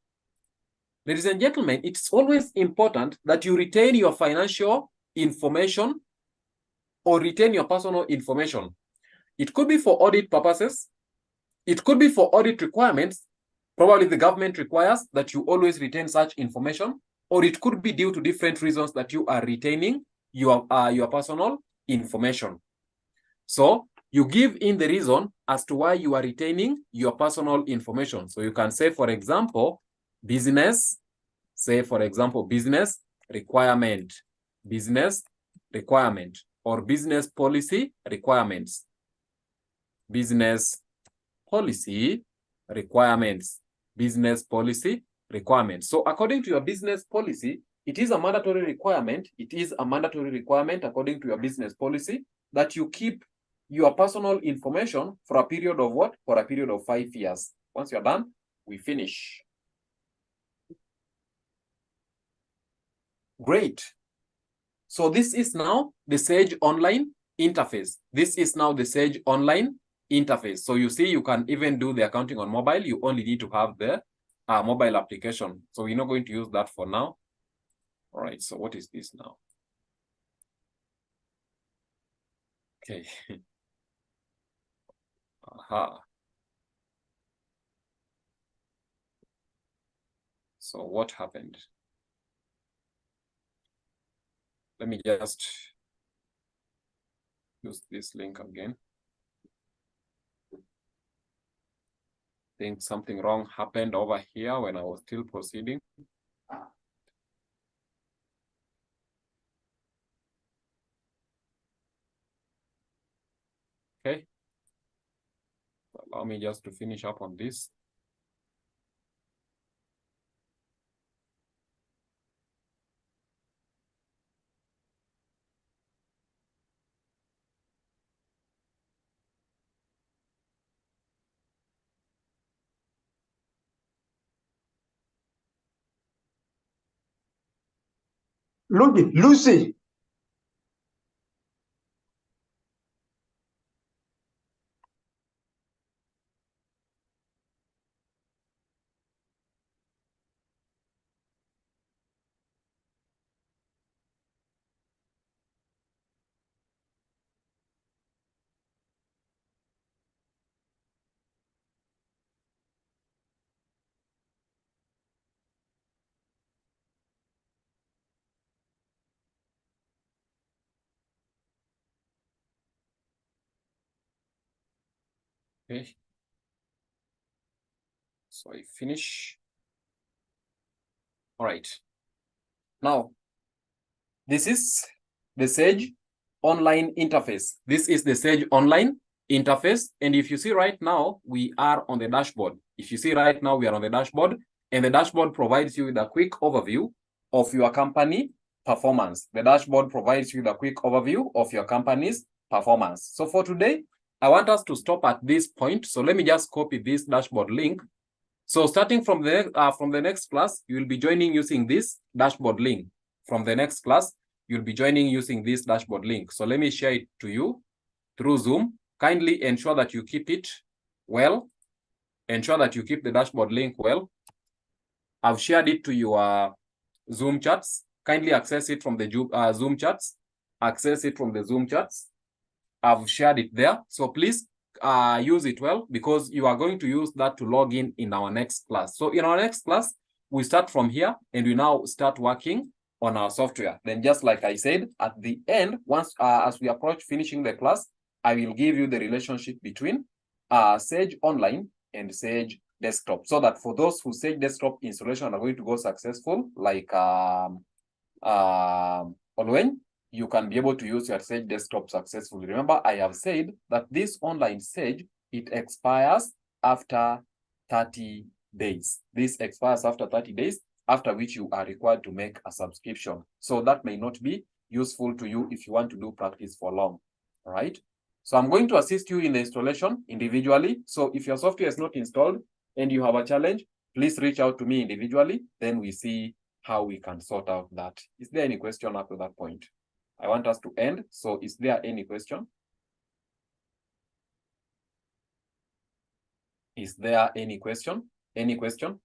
Ladies and gentlemen, it's always important that you retain your financial information or retain your personal information. It could be for audit purposes. It could be for audit requirements. Probably the government requires that you always retain such information, or it could be due to different reasons that you are retaining your personal information. So you give in the reason as to why you are retaining your personal information. So you can say, for example, business, business requirement, or business policy requirements, business policy requirements. So according to your business policy, it is a mandatory requirement. It is a mandatory requirement according to your business policy that you keep your personal information for a period of what? For a period of 5 years. Once you're done, we finish. Great. So this is now the Sage Online interface. This is now the Sage Online interface. So you see, you can even do the accounting on mobile. You only need to have the mobile application. So we're not going to use that for now. All right, so what is this now? Okay. Aha. So what happened? Let me use this link again. I think something wrong happened over here when I was still proceeding. Okay. Allow me just to finish up on this. Lucy. Okay. So I finish. All right. Now, this is the Sage online interface. This is the Sage online interface. And if you see right now, we are on the dashboard. If you see right now, we are on the dashboard, and the dashboard provides you with a quick overview of your company performance. The dashboard provides you with a quick overview of your company's performance. So for today, I want us to stop at this point. So let me just copy this dashboard link. So starting from the next class, you will be joining using this dashboard link. From the next class, you'll be joining using this dashboard link. So let me share it to you through Zoom. Kindly ensure that you keep it well. Ensure that you keep the dashboard link well. I've shared it to your Zoom chats. Kindly access it from the Zoom chats. Access it from the Zoom chats. I've shared it there. So please use it well, because you are going to use that to log in our next class. So in our next class, we start from here and we now start working on our software. Then just like I said, at the end, once as we approach finishing the class, I will give you the relationship between Sage Online and Sage Desktop, so that for those who Sage Desktop installation are going to go successful, like Olwen, you can be able to use your Sage Desktop successfully. Remember, I have said that this online Sage, it expires after 30 days. This expires after 30 days, after which you are required to make a subscription. So that may not be useful to you if you want to do practice for long, all right? So I'm going to assist you in the installation individually. So if your software is not installed and you have a challenge, please reach out to me individually. Then we see how we can sort out that. Is there any question up to that point? I want us to end. So is there any question? Is there any question? Any question?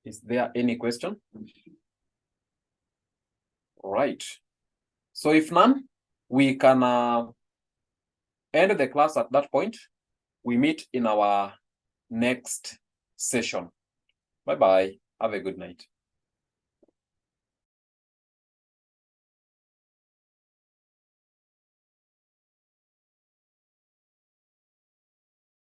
Is there any question? All right. So if none, we can end the class at that point. We meet in our next session. Bye-bye. Have a good night.